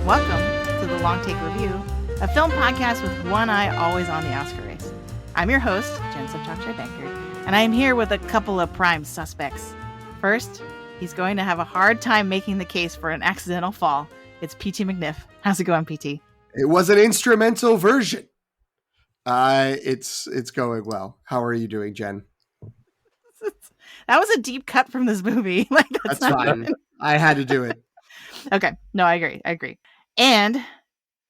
Welcome to the Long Take Review, a film podcast with one eye always on the Oscar race. I'm your host, Jen Subchakshay-Bankert, and I am here with a couple of prime suspects. First, he's going to have a hard time making the case for an accidental fall. It's P.T. McNiff. How's it going, P.T.? It was an instrumental version. It's going well. How are you doing, Jen? That was a deep cut from this movie. That's fine. I had to do it. Okay. No, I agree. And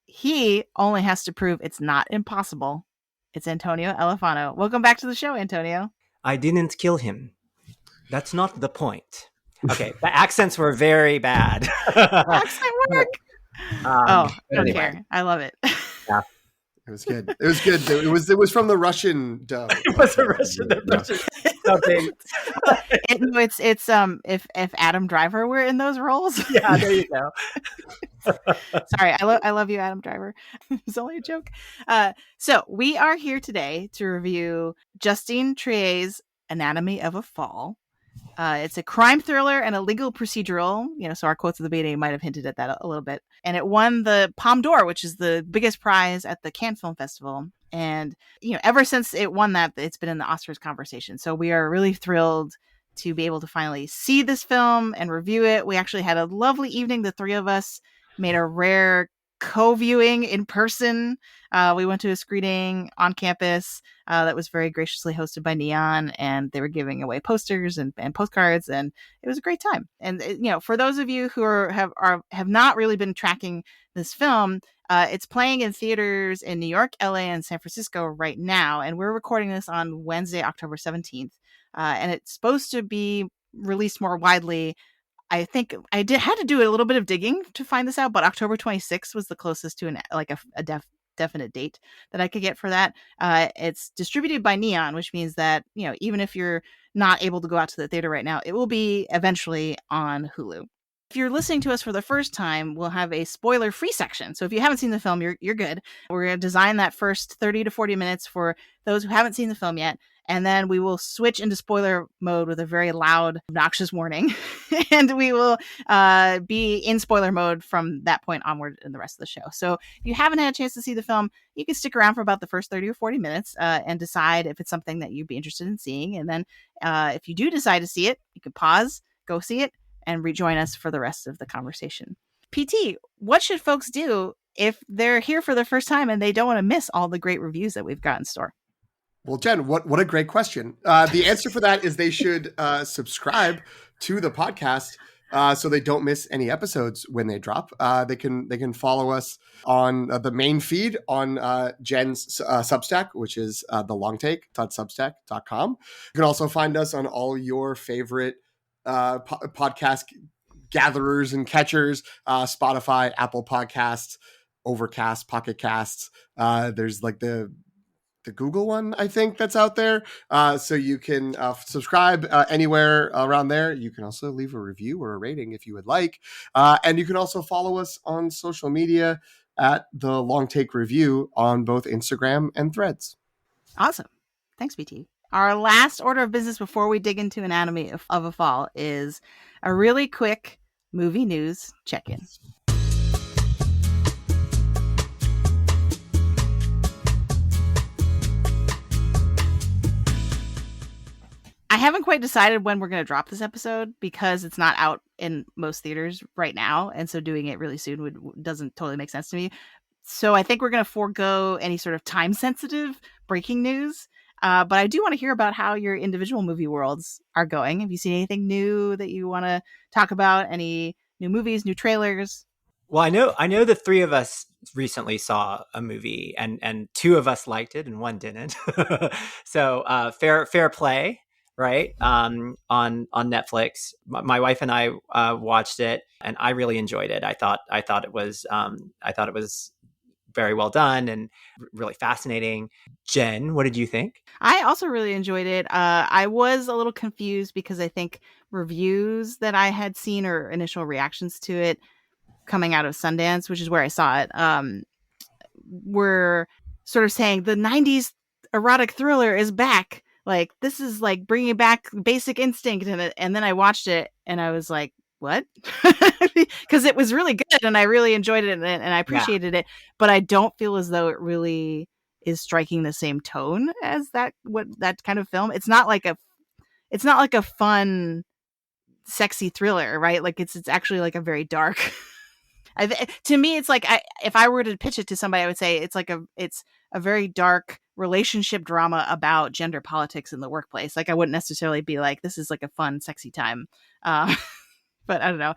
he only has to prove it's not impossible. It's Antonio Elefano. Welcome back to the show, Antonio. I didn't kill him. That's not the point. Okay, the accents were very bad. Accent work. I don't anyway. care. I love it. Yeah. It was good. It was from the Russian dub. It was a Russian something. It's if Adam Driver were in those roles. Yeah, there you go. Sorry, I love you, Adam Driver. It's only a joke. So we are here today to review Justine Triet's Anatomy of a Fall. It's a crime thriller and a legal procedural. So our quotes at the beginning might have hinted at that a little bit. And it won the Palme d'Or, which is the biggest prize at the Cannes Film Festival. And, ever since it won that, it's been in the Oscars conversation. So we are really thrilled to be able to finally see this film and review it. We actually had a lovely evening. The three of us made a rare co-viewing in person. We went to a screening on campus that was very graciously hosted by Neon, and they were giving away posters and postcards, and it was a great time. And for those of you who have not really been tracking this film, it's playing in theaters in New York, LA, and San Francisco right now, and we're recording this on Wednesday, October 17th, and it's supposed to be released more widely. I think I had to do a little bit of digging to find this out, but October 26th was the closest to a definite date that I could get for that. It's distributed by Neon, which means that, even if you're not able to go out to the theater right now, it will be eventually on Hulu. If you're listening to us for the first time, we'll have a spoiler-free section. So if you haven't seen the film, you're good. We're going to design that first 30 to 40 minutes for those who haven't seen the film yet. And then we will switch into spoiler mode with a very loud, obnoxious warning. And we will be in spoiler mode from that point onward in the rest of the show. So if you haven't had a chance to see the film, you can stick around for about the first 30 or 40 minutes and decide if it's something that you'd be interested in seeing. And then if you do decide to see it, you can pause, go see it, and rejoin us for the rest of the conversation. PT, what should folks do if they're here for the first time and they don't want to miss all the great reviews that we've got in store? Well, Jen, what a great question. The answer for that is they should subscribe to the podcast so they don't miss any episodes when they drop. They can follow us on the main feed on Jen's Substack, which is thelongtake.substack.com. You can also find us on all your favorite podcast gatherers and catchers, Spotify, Apple Podcasts, Overcast, Pocket Casts. There's like the Google one, I think, that's out there. So you can subscribe anywhere around there. You can also leave a review or a rating if you would like. And you can also follow us on social media at the Long Take Review on both Instagram and Threads. Awesome. Thanks, BT. Our last order of business before we dig into Anatomy of a Fall is a really quick movie news check-in. I haven't quite decided when we're going to drop this episode because it's not out in most theaters right now. And so doing it really soon doesn't totally make sense to me. So I think we're going to forego any sort of time sensitive breaking news. But I do want to hear about how your individual movie worlds are going. Have you seen anything new that you want to talk about? Any new movies, new trailers? Well, I know the three of us recently saw a movie and two of us liked it and one didn't. So fair play. Right. On Netflix. My wife and I watched it and I really enjoyed it. I thought it was very well done and really fascinating. Jen, what did you think? I also really enjoyed it. I was a little confused because I think reviews that I had seen or initial reactions to it coming out of Sundance, which is where I saw it, were sort of saying the 90s erotic thriller is back. Like, this is like bringing back Basic Instinct in it. And then I watched it and I was like, what? Because it was really good and I really enjoyed it and I appreciated it, but I don't feel as though it really is striking the same tone as that kind of film. It's not like a fun, sexy thriller, right? Like it's actually like a very dark. To me, it's like if I were to pitch it to somebody, I would say it's a very dark relationship drama about gender politics in the workplace. Like I wouldn't necessarily be like, this is like a fun, sexy time. But I don't know.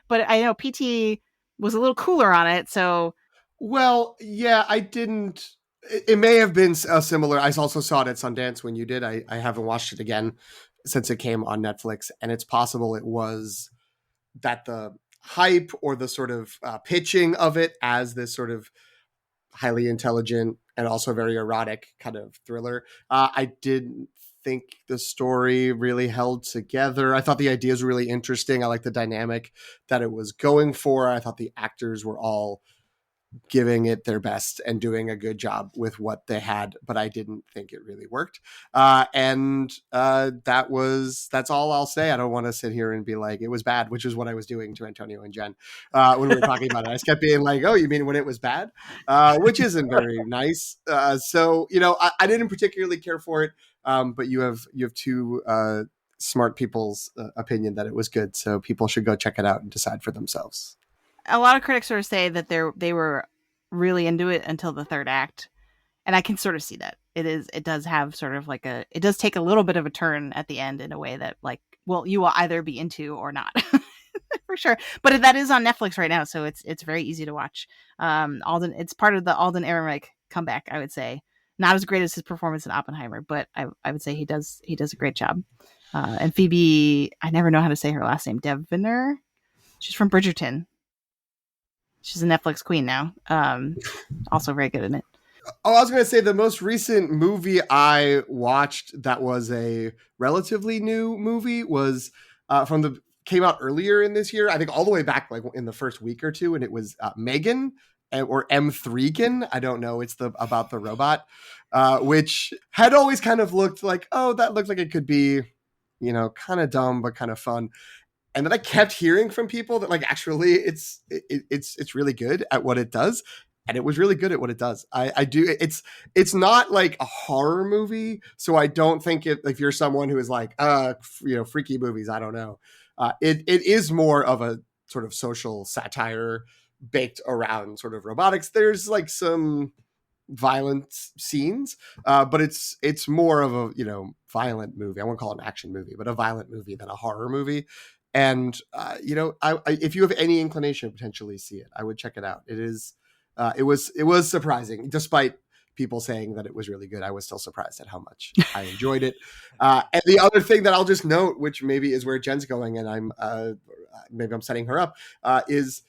But I know PT was a little cooler on it. So, well, yeah, I didn't. It may have been a similar. I also saw it at Sundance when you did. I haven't watched it again since it came on Netflix, and it's possible it was that the hype or the sort of pitching of it as this sort of highly intelligent and also very erotic kind of thriller. I didn't think the story really held together. I thought the ideas were really interesting. I liked the dynamic that it was going for. I thought the actors were all giving it their best and doing a good job with what they had, but I didn't think it really worked. That's all I'll say. I don't want to sit here and be like, it was bad, which is what I was doing to Antonio and Jen when we were talking about it. I just kept being like, oh, you mean when it was bad? Which isn't very nice. So, I didn't particularly care for it, but you have two smart people's opinion that it was good. So people should go check it out and decide for themselves. A lot of critics sort of say that they were really into it until the third act, and I can sort of see that. It does have sort of like it does take a little bit of a turn at the end in a way that, like, well, you will either be into or not. For sure. But that is on Netflix right now, so it's very easy to watch. Alden, it's part of the Alden Ehrenreich comeback, I would say. Not as great as his performance in Oppenheimer, but I would say he does a great job. And Phoebe, I never know how to say her last name, Deviner. She's from Bridgerton. She's a Netflix queen now. Also very good in it. Oh, I was going to say the most recent movie I watched that was a relatively new movie was came out earlier in this year. I think all the way back like in the first week or two, and it was Megan or M3gan. I don't know. It's about the robot, which had always kind of looked like, oh, that looks like it could be, kind of dumb but kind of fun. And then I kept hearing from people that like actually it's really good at what it does, and it was really good at what it does. I do. It's not like a horror movie, so I don't think if you're someone who is like freaky movies, I don't know. It is more of a sort of social satire baked around sort of robotics. There's like some violent scenes, but it's more of a violent movie. I won't call it an action movie, but a violent movie than a horror movie. And if you have any inclination to potentially see it, I would check it out. It is it was surprising, despite people saying that it was really good. I was still surprised at how much I enjoyed it. And the other thing that I'll just note, which maybe is where Jen's going, and I'm setting her up, is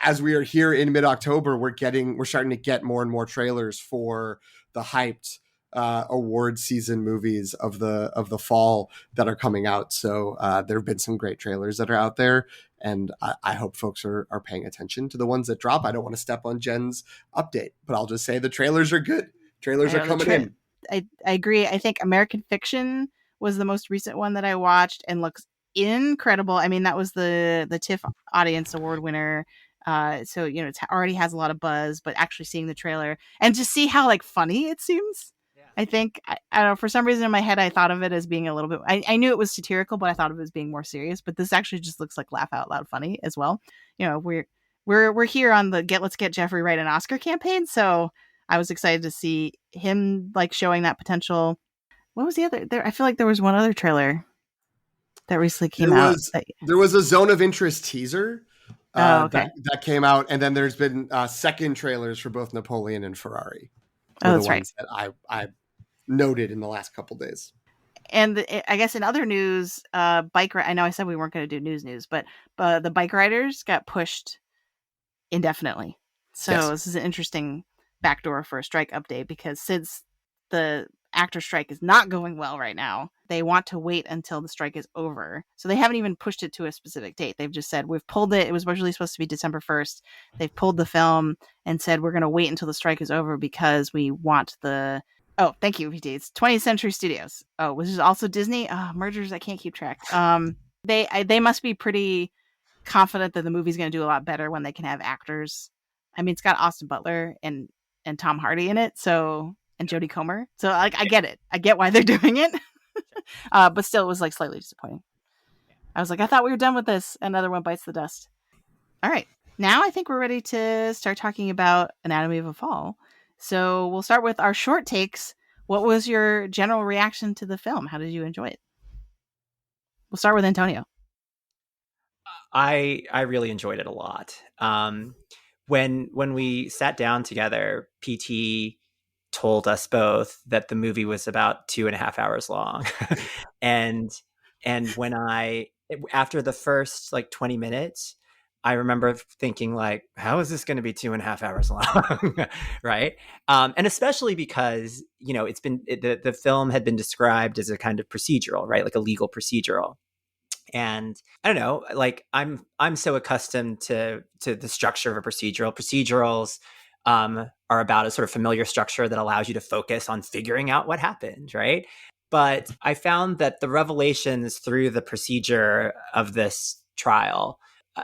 as we are here in mid-October, we're starting to get more and more trailers for the hyped award season movies of the fall that are coming out. So there have been some great trailers that are out there, and I hope folks are paying attention to the ones that drop. I don't want to step on Jen's update, but I'll just say the trailers are good. Trailers are coming in. I agree. I think American Fiction was the most recent one that I watched and looks incredible. I mean, that was the TIFF Audience Award winner. So it already has a lot of buzz, but actually seeing the trailer and to see how like funny it seems. I think, I don't know, for some reason in my head, I thought of it as being a little bit, I knew it was satirical, but I thought of it as being more serious, but this actually just looks like laugh out loud funny as well. We're here on the Let's Get Jeffrey Wright an Oscar campaign. So I was excited to see him like showing that potential. What was the other there? I feel like there was one other trailer that recently came out. There was a Zone of Interest teaser okay. that came out. And then there's been second trailers for both Napoleon and Ferrari. That's right. That I noted in the last couple days. And I guess in other news, I know I said we weren't going to do news, but the Bikeriders got pushed indefinitely. So yes. This is an interesting backdoor for a strike update, because since the actor strike is not going well right now, they want to wait until the strike is over. So they haven't even pushed it to a specific date. They've just said, we've pulled it. It was originally supposed to be December 1st. They've pulled the film and said, we're going to wait until the strike is over because we want oh, thank you, VT. It's 20th Century Studios. Oh, which is also Disney. Mergers, I can't keep track. They must be pretty confident that the movie's going to do a lot better when they can have actors. I mean, it's got Austin Butler and Tom Hardy in it, so, and Jodie Comer. So like, I get it. I get why they're doing it. But still, it was like slightly disappointing. I was like, I thought we were done with this. Another one bites the dust. All right. Now I think we're ready to start talking about Anatomy of a Fall. So we'll start with our short takes. What was your general reaction to the film? How did you enjoy it? We'll start with Antonio. I really enjoyed it a lot. When we sat down together, PT told us both that the movie was about 2.5 hours long, and when after the first like 20 minutes, I remember thinking like, how is this going to be 2.5 hours long? Right. And especially because, the film had been described as a kind of procedural, right? Like a legal procedural. And I don't know, like I'm so accustomed to the structure of a procedural. Procedurals are about a sort of familiar structure that allows you to focus on figuring out what happened, right? But I found that the revelations through the procedure of this trial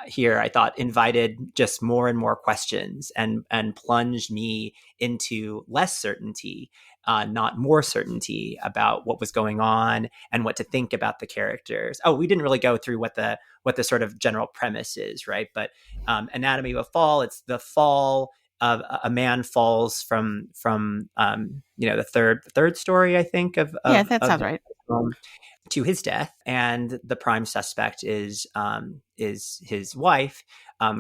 here, I thought, invited just more and more questions and plunged me into less certainty, not more certainty about what was going on and what to think about the characters. Oh, we didn't really go through what the sort of general premise is, right? But Anatomy of a Fall, it's the fall of a man falls from the third story, I think, Yeah, that sounds right. To his death, and the prime suspect is his wife,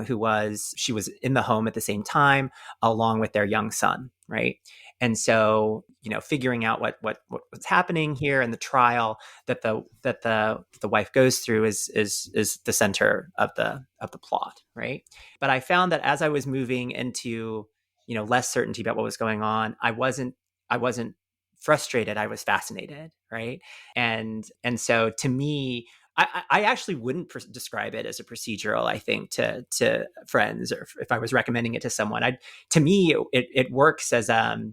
who was in the home at the same time, along with their young son, right? And so, figuring out what's happening here in the trial that the wife goes through is the center of the plot, right? But I found that as I was moving into less certainty about what was going on, I wasn't frustrated. I was fascinated, right? And so to me, I actually wouldn't describe it as a procedural. I think to friends, or if I was recommending it to someone, to me it works as a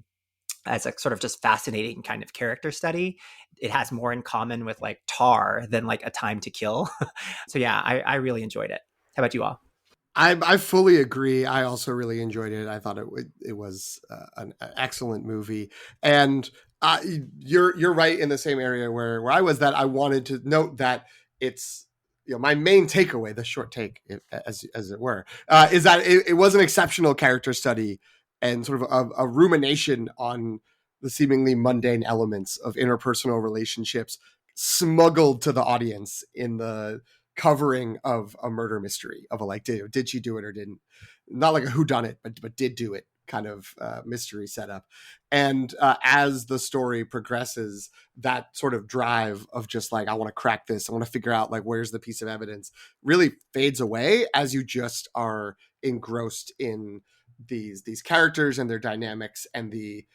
sort of just fascinating kind of character study. It has more in common with like Tar than like A Time to Kill. So yeah, I really enjoyed it. How about you all? I fully agree. I also really enjoyed it. I thought it was an excellent movie, and you're right in the same area where I was. That I wanted to note that it's my main takeaway, the short take, as it were, is that it was an exceptional character study and sort of a rumination on the seemingly mundane elements of interpersonal relationships smuggled to the audience in the covering of a murder mystery of a like, did she do it or didn't? Not like a whodunit, but did do it kind of mystery setup. And as the story progresses, that sort of drive of just like, I want to crack this, I want to figure out like where's the piece of evidence, really fades away as you just are engrossed in these characters and their dynamics, and it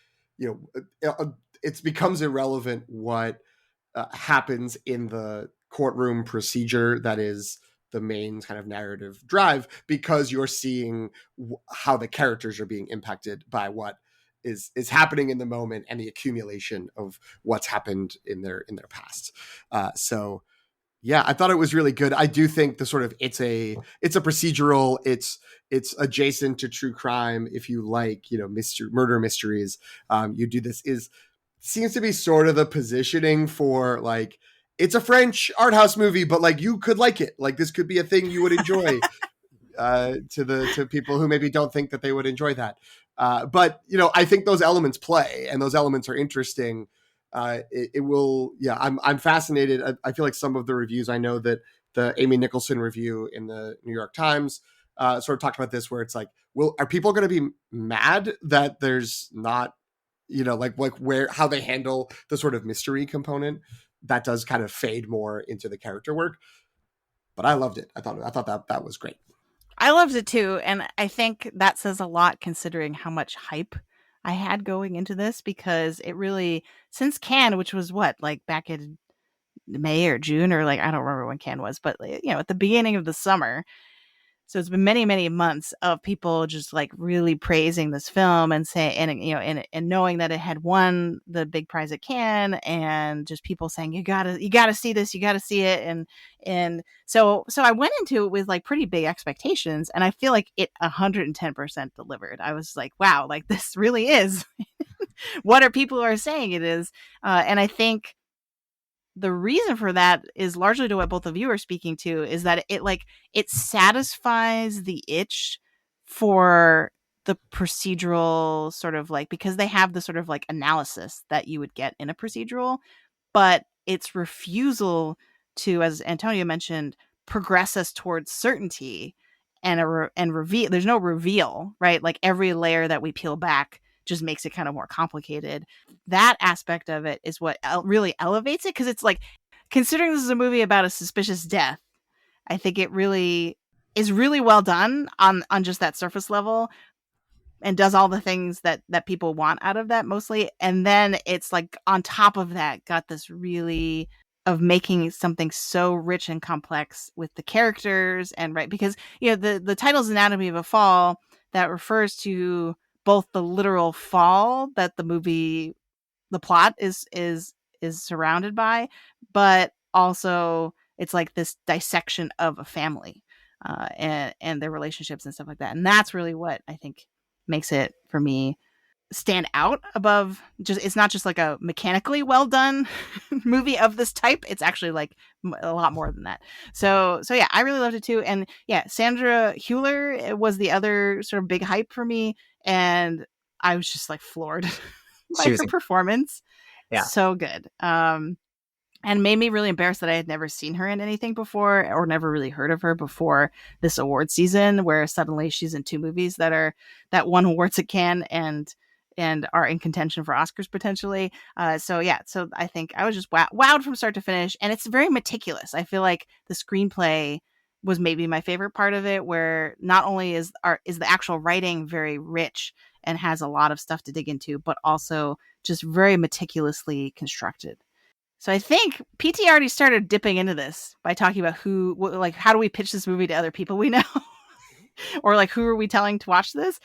becomes irrelevant what happens in the courtroom procedure that is the main kind of narrative drive, because you're seeing how the characters are being impacted by what is happening in the moment and the accumulation of what's happened in their past. So yeah, I thought it was really good. I do think the sort of it's a procedural. It's adjacent to true crime. If you like, murder mysteries, you do this. Seems to be sort of the positioning for like, it's a French art house movie, but like you could like it. Like this could be a thing you would enjoy to people who maybe don't think that they would enjoy that. But I think those elements play, and those elements are interesting. It will, yeah. I'm fascinated. I feel like some of the reviews, I know that the Amy Nicholson review in the New York Times sort of talked about this, where it's like, are people going to be mad that there's not, like how they handle the sort of mystery component that does kind of fade more into the character work? But I loved it. I thought that was great. I loved it too, and I think that says a lot considering how much hype I had going into this, because it really, since Cannes, which was what, like back in May or June, or like I don't remember when Cannes was, but at the beginning of the summer, So it's been many, many months of people just like really praising this film and saying, and knowing that it had won the big prize at Cannes, and just people saying, you gotta see this, you gotta see it. And so I went into it with like pretty big expectations, and I feel like it 110% delivered. I was like, wow, like this really is what are people are saying it is. And I think the reason for that is largely to what both of you are speaking to, is that it satisfies the itch for the procedural sort of like, because they have the sort of like analysis that you would get in a procedural, but its refusal to, as Antonio mentioned, progress us towards certainty and reveal. There's no reveal, right? Like every layer that we peel back just makes it kind of more complicated. That aspect of it is what really elevates it, because it's like, considering this is a movie about a suspicious death, I think it really is really well done on just that surface level, and does all the things that people want out of that mostly. And then it's like on top of that got this really of making something so rich and complex with the characters, and right, because the title's Anatomy of a Fall, that refers to both the literal fall that the plot is surrounded by, but also it's like this dissection of a family, and their relationships and stuff like that. And that's really what I think makes it, for me, stand out above just, it's not just like a mechanically well done movie of this type. It's actually like a lot more than that. So yeah, I really loved it too. And yeah, Sandra Hüller was the other sort of big hype for me, and I was just like floored by her performance. Yeah, so good. And made me really embarrassed that I had never seen her in anything before, or never really heard of her before this award season, where suddenly she's in two movies that won awards at Cannes and are in contention for Oscars potentially. So I think I was just wowed from start to finish, and it's very meticulous. I feel like the screenplay was maybe my favorite part of it, where not only is the actual writing very rich and has a lot of stuff to dig into, but also just very meticulously constructed. So I think PT already started dipping into this by talking about how do we pitch this movie to other people we know? Or like, who are we telling to watch this?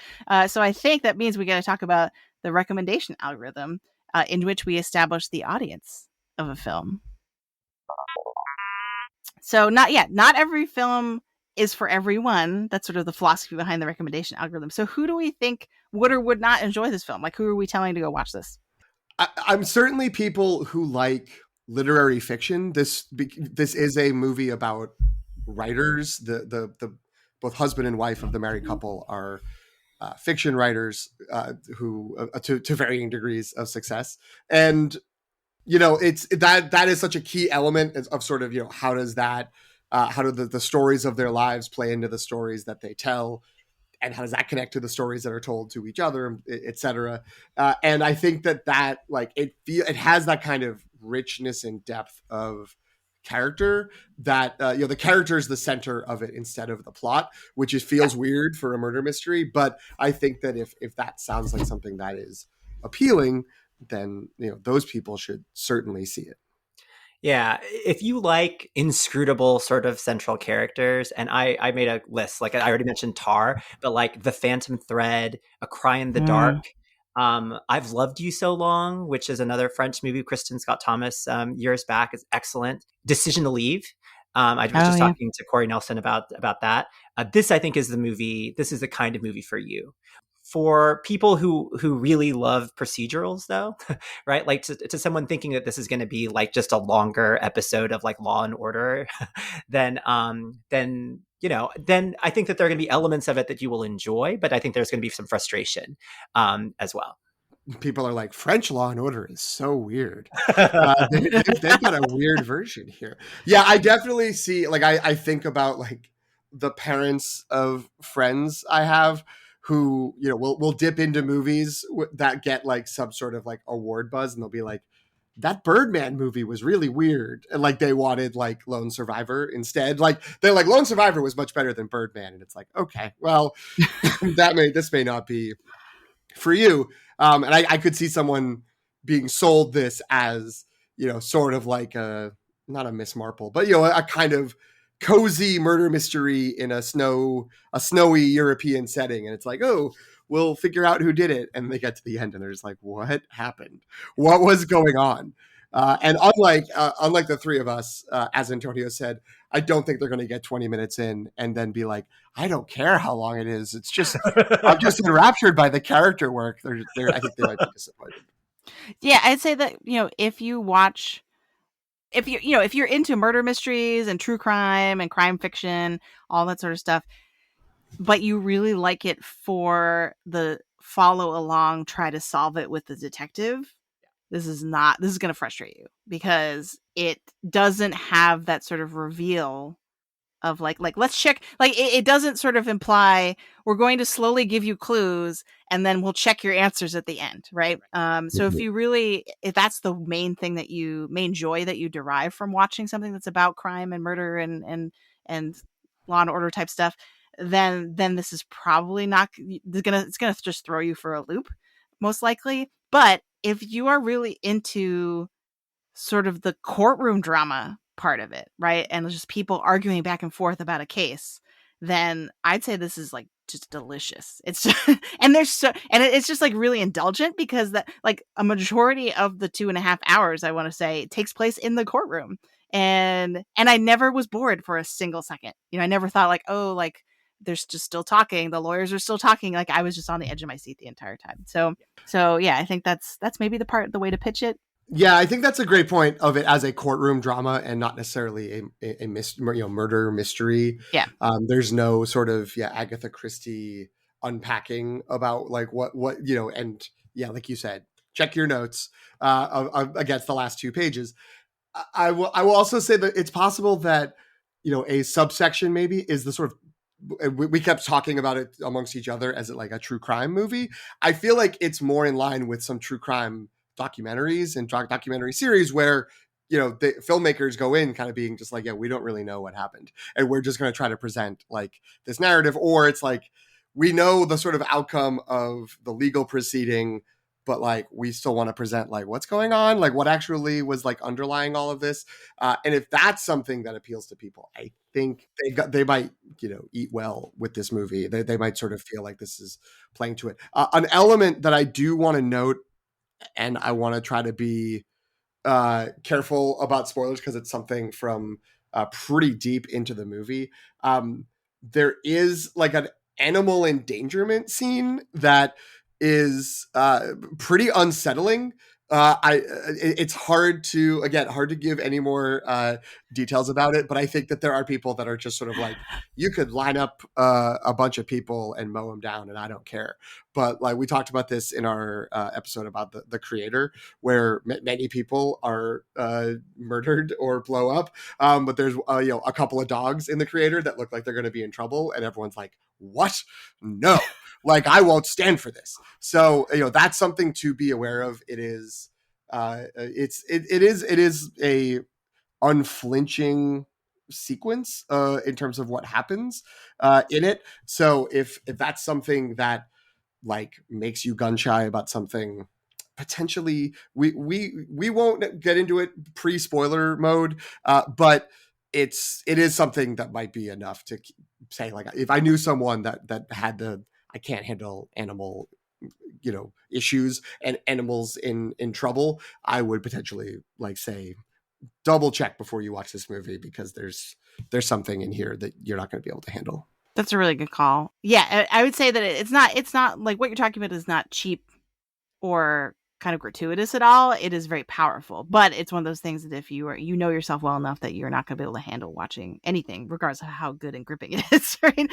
So I think that means we got to talk about the recommendation algorithm, in which we establish the audience of a film. So not every film is for everyone. That's sort of the philosophy behind the recommendation algorithm. So who do we think would or would not enjoy this film? Like, who are we telling to go watch this? I'm certainly people who like literary fiction. This is a movie about writers. The both husband and wife of the married couple are fiction writers, who to varying degrees of success. And it's that is such a key element of sort of how does that how do the stories of their lives play into the stories that they tell, and how does that connect to the stories that are told to each other, etc. And I think that like it has that kind of richness and depth of character that the character is the center of it instead of the plot, which feels weird for a murder mystery. But I think that if that sounds like something that is appealing, then those people should certainly see it. Yeah, if you like inscrutable sort of central characters, and I made a list, like I already mentioned Tar, but like The Phantom Thread, A Cry in the Dark, I've Loved You So Long, which is another French movie, Kristen Scott Thomas, years back, is excellent. Decision to Leave. I was just talking to Corey Nelson about that. This, I think, is the movie. This is the kind of movie for you. For people who really love procedurals, though, right? Like to someone thinking that this is going to be like just a longer episode of like Law and Order, then I think that there are going to be elements of it that you will enjoy, but I think there's going to be some frustration as well. People are like, French Law and Order is so weird. They've got a weird version here. Yeah, I definitely see. Like, I think about like the parents of friends I have, who will dip into movies that get like some sort of like award buzz, and they'll be like, that Birdman movie was really weird, and like they wanted like Lone Survivor instead. Like they're like, Lone Survivor was much better than Birdman, and it's like, okay, well, this may not be for you. And I could see someone being sold this as sort of like not a Miss Marple, but a kind of cozy murder mystery in a snowy European setting, and it's like, oh, we'll figure out who did it, and they get to the end and they're just like, what happened? What was going on? And unlike the three of us, as Antonio said, I don't think they're going to get 20 minutes in and then be like, I don't care how long it is. It's just I'm just enraptured by the character work. I think they might be disappointed. Yeah, I'd say that, if you watch, if you're into murder mysteries and true crime and crime fiction, all that sort of stuff, but you really like it for the follow along, try to solve it with the detective, this is going to frustrate you because it doesn't have that sort of reveal of like let's check, like it doesn't sort of imply we're going to slowly give you clues and then we'll check your answers at the end, right? So if that's the main joy that you derive from watching something that's about crime and murder and law and order type stuff, then this is probably not it's gonna just throw you for a loop, most likely. But if you are really into sort of the courtroom drama part of it, right, and just people arguing back and forth about a case, then I'd say this is like just delicious. It's just, it's just like really indulgent because that, like, a majority of the 2.5 hours, I want to say, takes place in the courtroom, and I never was bored for a single second. I never thought like, oh, like they're just still talking, the lawyers are still talking. Like, I was just on the edge of my seat the entire time. So yeah, I think that's maybe the way to pitch it. Yeah, I think that's a great point of it as a courtroom drama and not necessarily a murder mystery. Yeah. There's no sort of Agatha Christie unpacking about like what and like you said, check your notes against the last 2 pages. I will also say that it's possible that a subsection maybe is the sort of, we kept talking about it amongst each other as it like a true crime movie. I feel like it's more in line with some true crime documentaries and documentary series where the filmmakers go in kind of being just like, we don't really know what happened and we're just going to try to present like this narrative, or it's like we know the sort of outcome of the legal proceeding, but like we still want to present like what's going on, like what actually was like underlying all of this. And if that's something that appeals to people, I think they might eat well with this movie. They might sort of feel like this is playing to it. An element that I do want to note, and I want to try to be careful about spoilers because it's something from pretty deep into the movie. There is like an animal endangerment scene that is pretty unsettling. It's hard to give any more details about it, but I think that there are people that are just sort of like, you could line up a bunch of people and mow them down and I don't care. But like we talked about this in our episode about the creator, where many people are murdered or blow up, but there's a couple of dogs in the creator that look like they're going to be in trouble, and everyone's like, what? No. Like, I won't stand for this. So, that's something to be aware of. It is, it is a unflinching sequence in terms of what happens in it. So if that's something that like makes you gun shy about something, potentially we won't get into it pre-spoiler mode, but it is something that might be enough to say, like, if I knew someone that had I can't handle animal issues and animals in trouble, I would potentially like say double check before you watch this movie, because there's something in here that you're not going to be able to handle. That's a really good call. Yeah, I would say that it's not like what you're talking about is not cheap or kind of gratuitous at all. It is very powerful, but it's one of those things that if you know yourself well enough that you're not going to be able to handle watching anything, regardless of how good and gripping it is, right?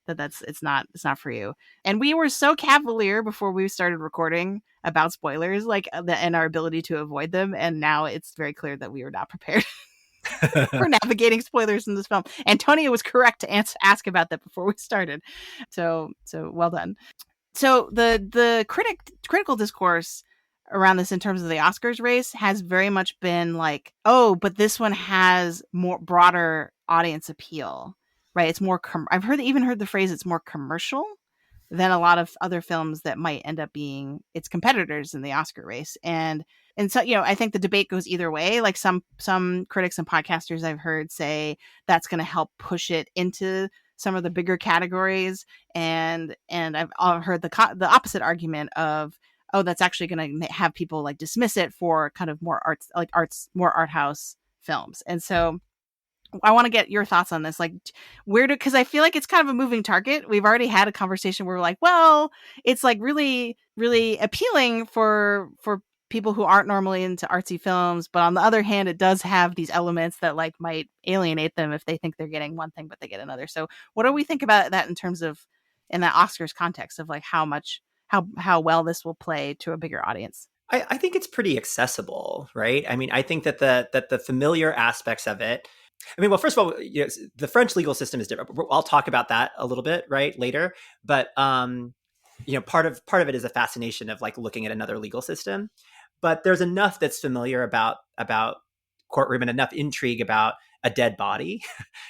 It's not for you. And we were so cavalier before we started recording about spoilers, like and our ability to avoid them, and now it's very clear that we are not prepared for navigating spoilers in this film. Antonio was correct to ask about that before we started. So well done. So the critical discourse around this in terms of the Oscars race has very much been like, oh, but this one has more broader audience appeal, right? It's more I've even heard the phrase it's more commercial than a lot of other films that might end up being its competitors in the Oscar race. And and so, I think the debate goes either way. Like some critics and podcasters I've heard say that's going to help push it into some of the bigger categories, and I've heard the opposite argument of, oh, that's actually going to have people like dismiss it for kind of more more art house films. And so I want to get your thoughts on this. Like, because I feel like it's kind of a moving target. We've already had a conversation where we're like, well, it's like really, really appealing for people who aren't normally into artsy films. But on the other hand, it does have these elements that like might alienate them if they think they're getting one thing, but they get another. So what do we think about that in terms of, in that Oscars context of like how well this will play to a bigger audience? I think it's pretty accessible, right? I mean, I think that the familiar aspects of it, I mean, well, first of all, the French legal system is different. I'll talk about that a little bit, right, later. But part of it is a fascination of like looking at another legal system. But there's enough that's familiar about courtroom and enough intrigue about a dead body,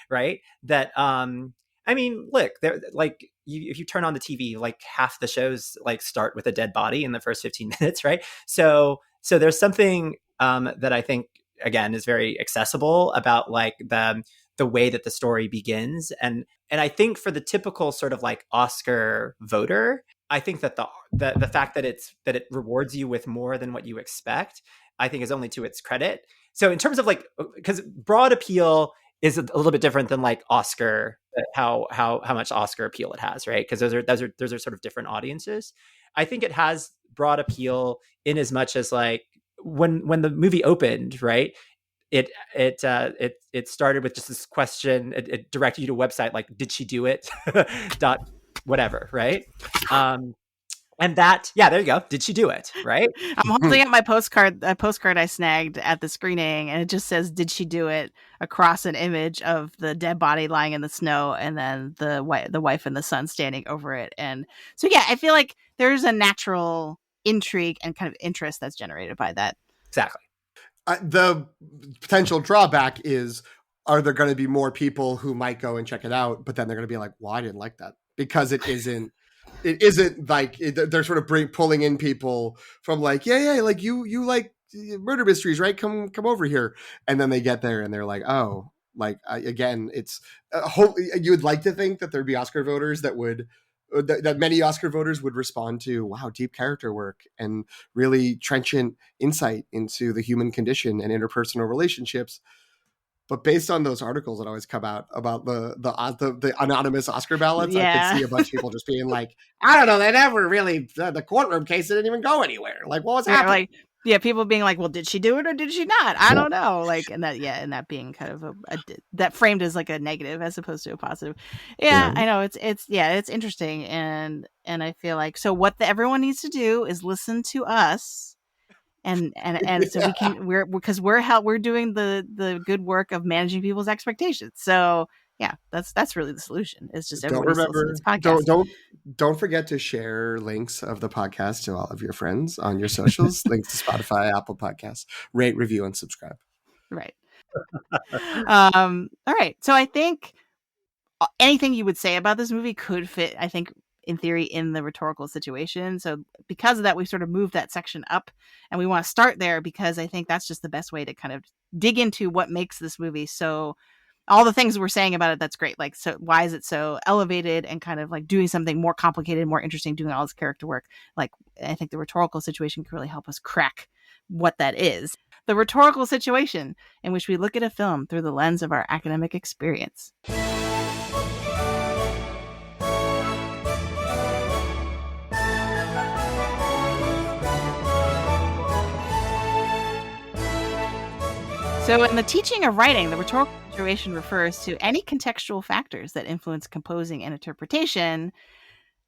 right? That I mean, look, if you turn on the TV, like half the shows like start with a dead body in the first 15 minutes, right? So there's something that I think, again, is very accessible about like the way that the story begins. And I think for the typical sort of like Oscar voter, I think that the fact that it rewards you with more than what you expect, I think is only to its credit. So in terms of like, because broad appeal is a little bit different than like Oscar, how much Oscar appeal it has, right? Because those are sort of different audiences. I think it has broad appeal in as much as like when the movie opened, right? It started with just this question. It directed you to a website like, did she do it? dot whatever, right? And that, yeah, there you go. Did she do it? Right. I'm holding up my postcard, a postcard I snagged at the screening, and it just says, "Did she do it?" across an image of the dead body lying in the snow, and then the wife and the son standing over it. And so, yeah, I feel like there's a natural intrigue and kind of interest that's generated by that. Exactly. The potential drawback is, are there going to be more people who might go and check it out, but then they're going to be like, well, I didn't like that, because it isn't like they're sort of pulling in people from like, yeah, like you like murder mysteries, right? Come over here. And then they get there and they're like, oh, like, again, it's you would like to think that there'd be Oscar voters that many Oscar voters would respond to, wow, deep character work and really trenchant insight into the human condition and interpersonal relationships. But based on those articles that always come out about the anonymous Oscar ballots, I could see a bunch of people just being like, I don't know, they never really, the courtroom case didn't even go anywhere. Like, what was happening? Like, people being like, well, did she do it or did she not? I don't know. Like, and that being kind of that framed as like a negative as opposed to a positive. Yeah, I know it's interesting. And I feel like, so what everyone needs to do is listen to us. And so we can, we're doing the good work of managing people's expectations. So yeah, that's really the solution. It's just everybody listen to this podcast. Don't forget to share links of the podcast to all of your friends on your socials. Links to Spotify, Apple Podcasts. Rate, review, and subscribe. Right. All right. So I think anything you would say about this movie could fit, I think, in theory, in the rhetorical situation. So because of that, we've sort of moved that section up, and we want to start there because I think that's just the best way to kind of dig into what makes this movie so, all the things we're saying about it, that's great. Like, so why is it so elevated and kind of like doing something more complicated, more interesting, doing all this character work? Like, I think the rhetorical situation can really help us crack what that is. The rhetorical situation, in which we look at a film through the lens of our academic experience. So in the teaching of writing, the rhetorical situation refers to any contextual factors that influence composing and interpretation.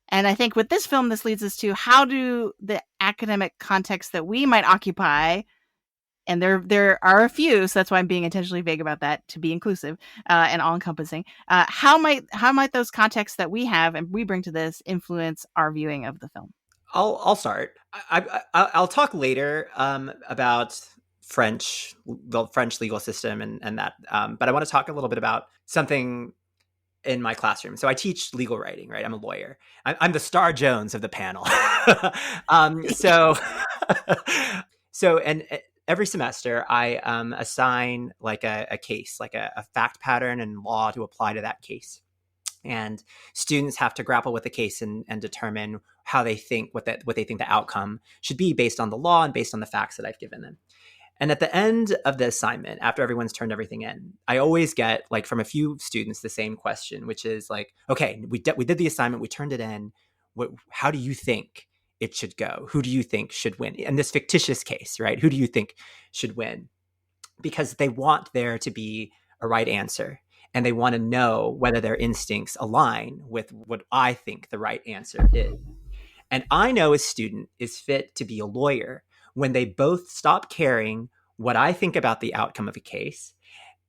And I think with this film, this leads us to, how do the academic contexts that we might occupy, and there are a few, so that's why I'm being intentionally vague about that, to be inclusive and all-encompassing. How might those contexts that we have and we bring to this influence our viewing of the film? I'll start. I'll talk later about the French legal system and that. But I want to talk a little bit about something in my classroom. So I teach legal writing, right? I'm a lawyer. I'm the Star Jones of the panel. So, and every semester I assign like a case, like a fact pattern and law to apply to that case. And students have to grapple with the case and determine how they think, what they think the outcome should be based on the law and based on the facts that I've given them. And at the end of the assignment, after everyone's turned everything in, I always get like from a few students the same question, which is like, okay, we did the assignment, we turned it in. How do you think it should go? Who do you think should win? In this fictitious case, right? Who do you think should win? Because they want there to be a right answer. And they want to know whether their instincts align with what I think the right answer is. And I know a student is fit to be a lawyer when they both stop caring what I think about the outcome of a case,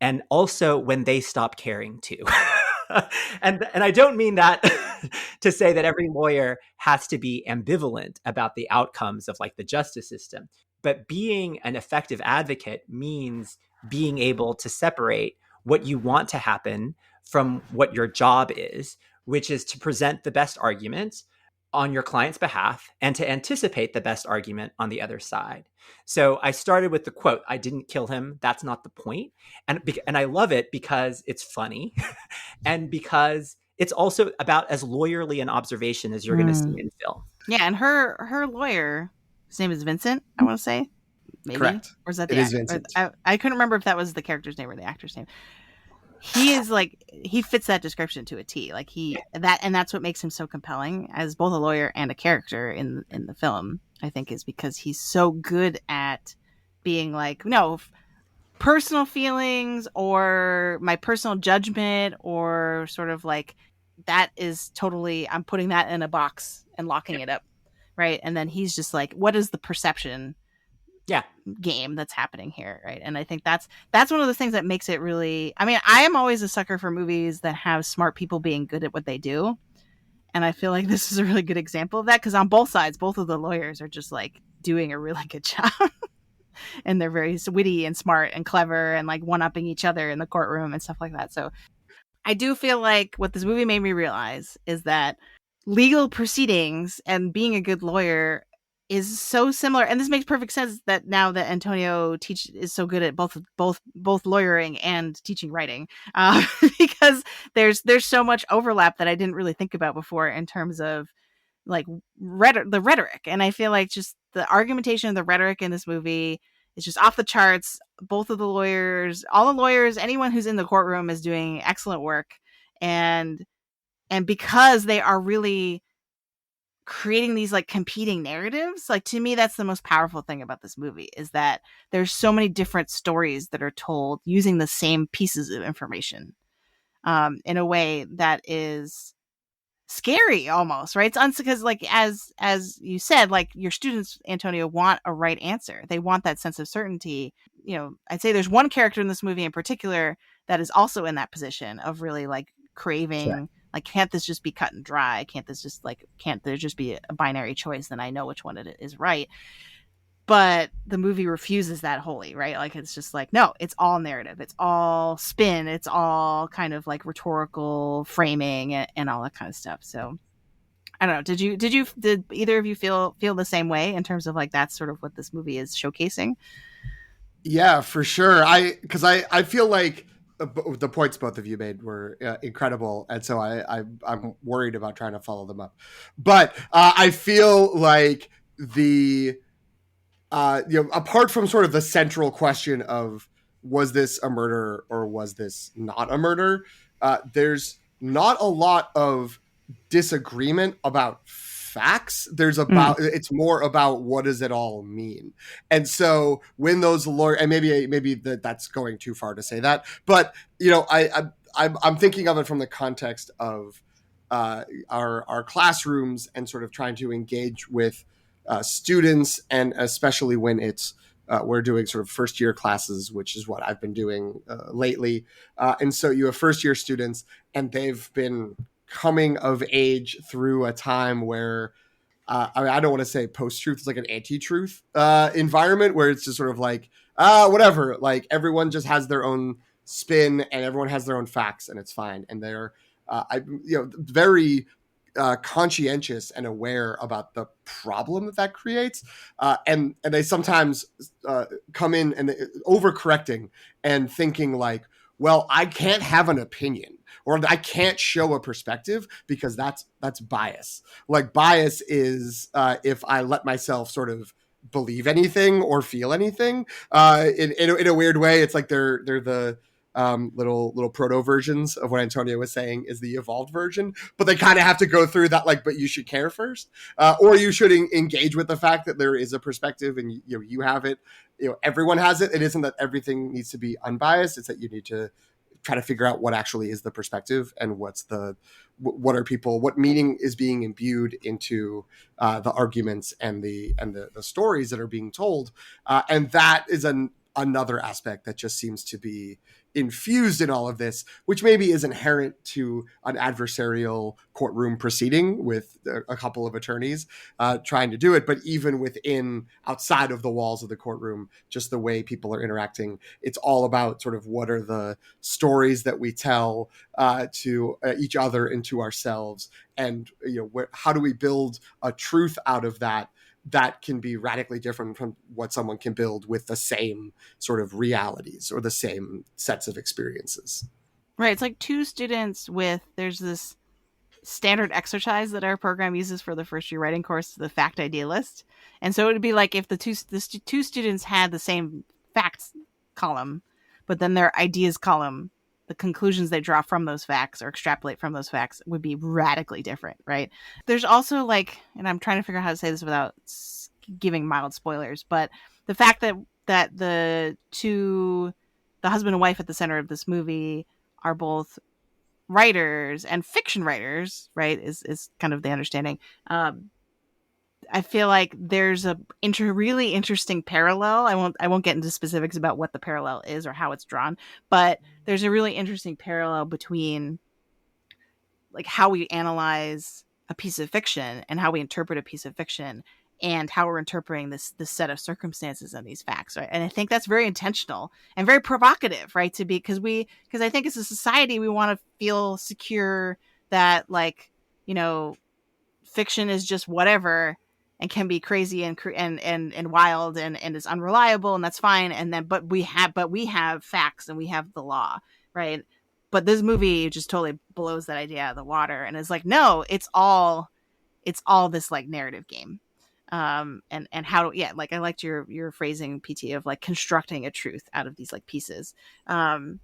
and also when they stop caring too. and I don't mean that to say that every lawyer has to be ambivalent about the outcomes of like the justice system, but being an effective advocate means being able to separate what you want to happen from what your job is, which is to present the best argument on your client's behalf and to anticipate the best argument on the other side. So I started with the quote, "I didn't kill him. That's not the point." And I love it because it's funny and because it's also about as lawyerly an observation as you're going to see in film. Yeah, and her lawyer, his name is Vincent, I want to say. Maybe. Correct. Or is that It is Vincent. I couldn't remember if that was the character's name or the actor's name. He is like, he fits that description to a T. Like that's what makes him so compelling as both a lawyer and a character in the film, I think, is because he's so good at being like, no, personal feelings or my personal judgment or sort of like, that is totally, I'm putting that in a box and locking it up. Right. And then he's just like, what is the perception game that's happening here, right? And I think that's one of the things that makes it really, I mean, I am always a sucker for movies that have smart people being good at what they do, and I feel like this is a really good example of that, because on both sides, both of the lawyers are just like doing a really good job and they're very witty and smart and clever and like one-upping each other in the courtroom and stuff like that. So I do feel like what this movie made me realize is that legal proceedings and being a good lawyer is so similar, and this makes perfect sense that now that Antonio is so good at both lawyering and teaching writing, because there's so much overlap that I didn't really think about before in terms of like the rhetoric, and I feel like just the argumentation of the rhetoric in this movie is just off the charts. Both of the lawyers, all the lawyers, anyone who's in the courtroom is doing excellent work, and because they are really creating these like competing narratives, like to me that's the most powerful thing about this movie, is that there's so many different stories that are told using the same pieces of information in a way that is scary almost, right? It's because like as you said, like your students, Antonio, want a right answer. They want that sense of certainty. You know, I'd say there's one character in this movie in particular that is also in that position of really like craving, sure. Like, can't this just be cut and dry? Can't there just be a binary choice? Then I know which one it is right. But the movie refuses that wholly, right? Like, it's just like, no, it's all narrative. It's all spin. It's all kind of like rhetorical framing and all that kind of stuff. So I don't know. Did either of you feel the same way in terms of like, that's sort of what this movie is showcasing? Yeah, for sure. Because I feel like the points both of you made were incredible, and so I'm worried about trying to follow them up. But I feel like apart from sort of the central question of was this a murder or was this not a murder, there's not a lot of disagreement about facts. It's more about what does it all mean. And so when those lawyers, and maybe that's going too far to say that, but I'm thinking of it from the context of our classrooms and sort of trying to engage with students, and especially when it's we're doing sort of first year classes, which is what I've been doing lately. And so you have first year students, and they've been coming of age through a time where I don't want to say post-truth, it's like an anti-truth environment where it's just sort of like, whatever, like everyone just has their own spin and everyone has their own facts and it's fine. And they're very conscientious and aware about the problem that creates, and they sometimes come in and overcorrecting and thinking like, well, I can't have an opinion or I can't show a perspective because that's bias. Like bias is if I let myself sort of believe anything or feel anything in a weird way. It's like they're the little proto versions of what Antonio was saying is the evolved version, but they kind of have to go through that, like, but you should care first, or you should engage with the fact that there is a perspective and you have it, everyone has it. It isn't that everything needs to be unbiased. It's that you need to try to figure out what actually is the perspective and what meaning is being imbued into the arguments and the stories that are being told. And that is another aspect that just seems to be infused in all of this, which maybe is inherent to an adversarial courtroom proceeding with a couple of attorneys trying to do it. But even outside of the walls of the courtroom, just the way people are interacting, it's all about sort of what are the stories that we tell to each other and to ourselves. And, how do we build a truth out of that can be radically different from what someone can build with the same sort of realities or the same sets of experiences. Right. It's like two students there's this standard exercise that our program uses for the first year writing course, the fact idea list. And so it would be like if the two students had the same facts column, but then their ideas column, the conclusions they draw from those facts or extrapolate from those facts would be radically different, right? There's also and I'm trying to figure out how to say this without giving mild spoilers, but the fact that the husband and wife at the center of this movie are both writers and fiction writers, right, is kind of the understanding. I feel like there's a really interesting parallel. I won't get into specifics about what the parallel is or how it's drawn, but there's a really interesting parallel between like how we analyze a piece of fiction and how we interpret a piece of fiction and how we're interpreting this set of circumstances and these facts, right? And I think that's very intentional and very provocative, right? Because I think as a society we want to feel secure that fiction is just whatever and can be crazy and wild and is unreliable, and that's fine. And then but we have facts and we have the law, right? But this movie just totally blows that idea out of the water and is like, no, it's all this like narrative game. And how I liked your phrasing, PT, of like constructing a truth out of these like pieces. So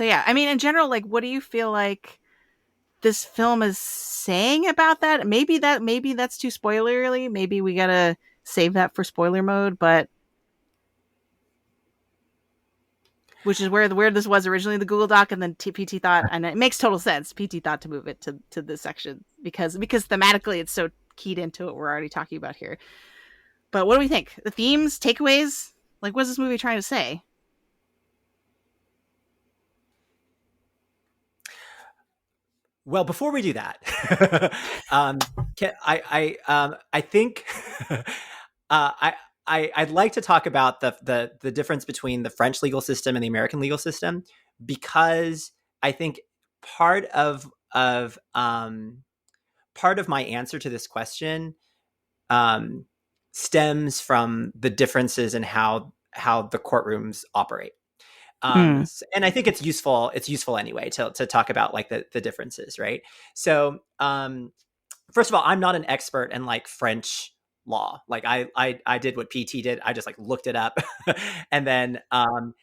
yeah, I mean, in general, like, what do you feel like this film is saying about that? Maybe that's too spoilerly. Maybe we gotta save that for spoiler mode, but which is where this was originally, the Google Doc, and then PT thought, and it makes total sense, PT thought to move it to this section because thematically it's so keyed into what we're already talking about here. But what do we think? The themes, takeaways? Like, what's this movie trying to say? Well, before we do that, I think I'd like to talk about the difference between the French legal system and the American legal system, because I think part of my answer to this question stems from the differences in how the courtrooms operate. And I think it's useful anyway to talk about like the differences, right? So first of all, I'm not an expert in like French law. Like I did what PT did. I just like looked it up and then I've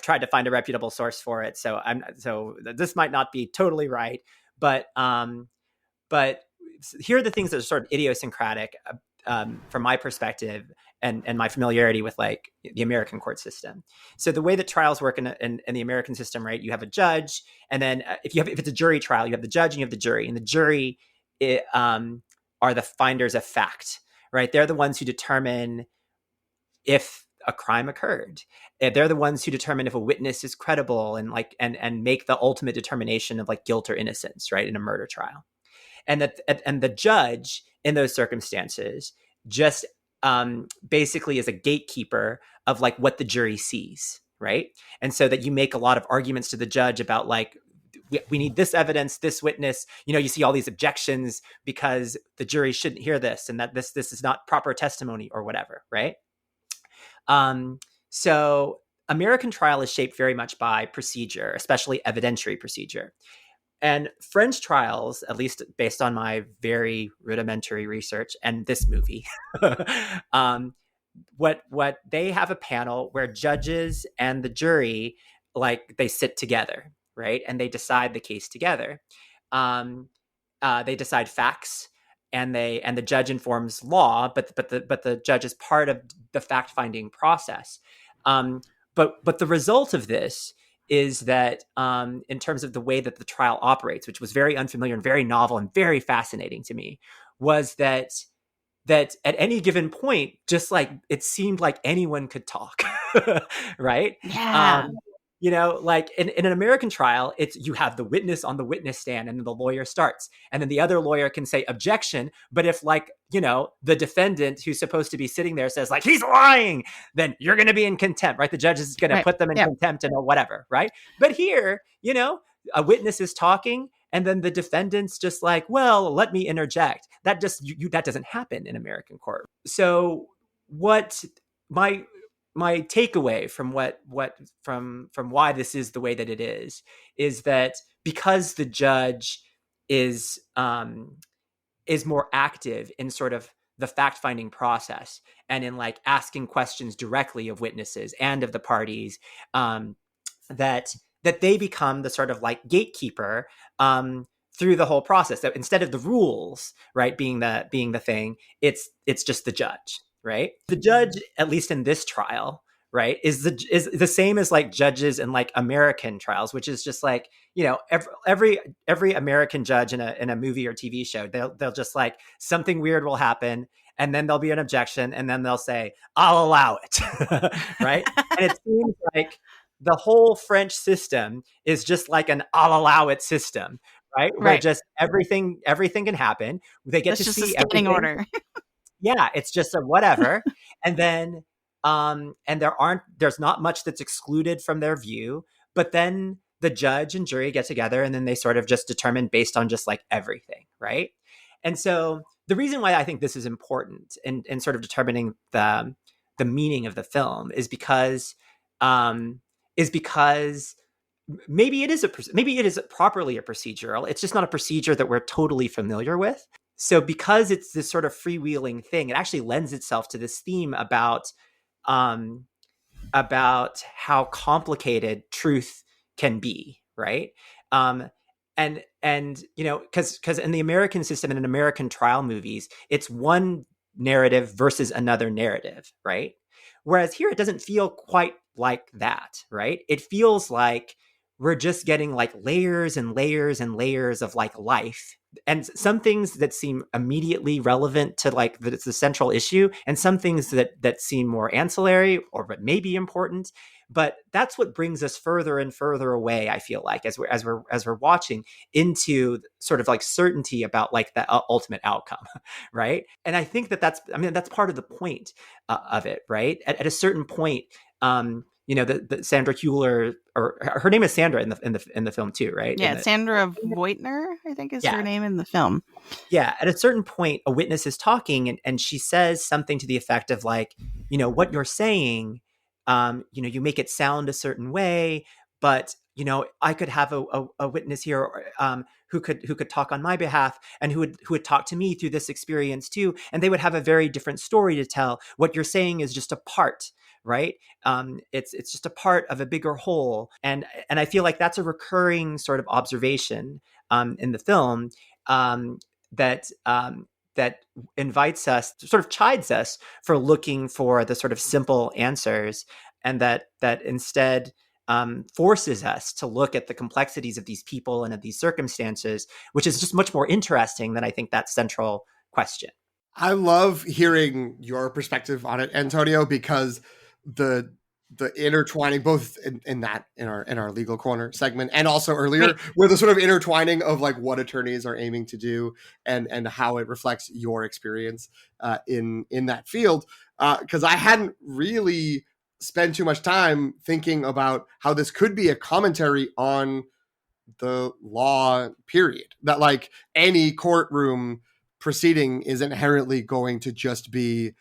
tried to find a reputable source for it. So this might not be totally right, but here are the things that are sort of idiosyncratic from my perspective and my familiarity with like the American court system. So the way that trials work in the American system, right? You have a judge, and then if it's a jury trial, you have the judge and you have the jury, and the jury are the finders of fact, right? They're the ones who determine if a crime occurred. They're the ones who determine if a witness is credible and make the ultimate determination of like guilt or innocence, right, in a murder trial. And the judge in those circumstances just basically is a gatekeeper of like what the jury sees, right? And so that you make a lot of arguments to the judge about like we need this evidence, this witness. You see all these objections because the jury shouldn't hear this, and that this is not proper testimony or whatever, right? So American trial is shaped very much by procedure, especially evidentiary procedure. And French trials, at least based on my very rudimentary research and this movie, what they have a panel where judges and the jury, like, they sit together, right? And they decide the case together. They decide facts, and the judge informs law, but the judge is part of the fact finding process. But the result of this is that, in terms of the way that the trial operates, which was very unfamiliar and very novel and very fascinating to me, was that at any given point, just like, it seemed like anyone could talk, right? Yeah. Like in an American trial, it's, you have the witness on the witness stand, and then the lawyer starts, and then the other lawyer can say objection. But if, like, the defendant who's supposed to be sitting there says, like, he's lying, then you're going to be in contempt, right? The judge is going to put them in contempt and whatever, right? But here, a witness is talking, and then the defendant's just like, well, let me interject. That that doesn't happen in American court. So what my takeaway from from why this is the way that it is that because the judge is more active in sort of the fact-finding process, and in, like, asking questions directly of witnesses and of the parties, that they become the sort of, like, gatekeeper through the whole process. So instead of the rules, right, being the thing, it's just the judge, right? The judge, at least in this trial, right, is the same as, like, judges in, like, American trials, which is just like, every American judge in a movie or TV show, they'll just, like, something weird will happen, and then there'll be an objection, and then they'll say, I'll allow it, right? And it seems like the whole French system is just like an I'll allow it system, right? Where just everything can happen. They get That's to just see a standing everything. order. Yeah, it's just a whatever. And then and there's not much that's excluded from their view, but then the judge and jury get together, and then they sort of just determine based on just, like, everything, right? And so the reason why I think this is important in sort of determining the meaning of the film is because maybe it is properly a procedural. It's just not a procedure that we're totally familiar with. So because it's this sort of freewheeling thing, it actually lends itself to this theme about how complicated truth can be, right? And because in the American system and in American trial movies, it's one narrative versus another narrative, right? Whereas here, it doesn't feel quite like that, right? It feels like we're just getting, like, layers and layers and layers of, like, life, and some things that seem immediately relevant to, like, the central issue, and some things that seem more ancillary or but maybe important. But that's what brings us further and further away, I feel like, as we're watching, into sort of, like, certainty about, like, the ultimate outcome, right? And I think that's part of the point of it, right? At a certain point, the Sandra Hüller, or her name is Sandra in the film too, right? Yeah, Sandra Voigtner, I think, is her name in the film. Yeah, at a certain point, a witness is talking, and she says something to the effect of, like, what you're saying, you make it sound a certain way, but I could have a witness here, who could talk on my behalf, and who would talk to me through this experience too, and they would have a very different story to tell. What you're saying is just a part, right? It's just a part of a bigger whole, and I feel like that's a recurring sort of observation in the film, that invites us, sort of chides us for looking for the sort of simple answers, and that instead forces us to look at the complexities of these people and of these circumstances, which is just much more interesting than, I think, that central question. I love hearing your perspective on it, Antonio, because the intertwining, both in our legal corner segment and also earlier, where the sort of intertwining of, like, what attorneys are aiming to do and how it reflects your experience in that field. Because I hadn't really spent too much time thinking about how this could be a commentary on the law, period. That like any courtroom proceeding is inherently going to just be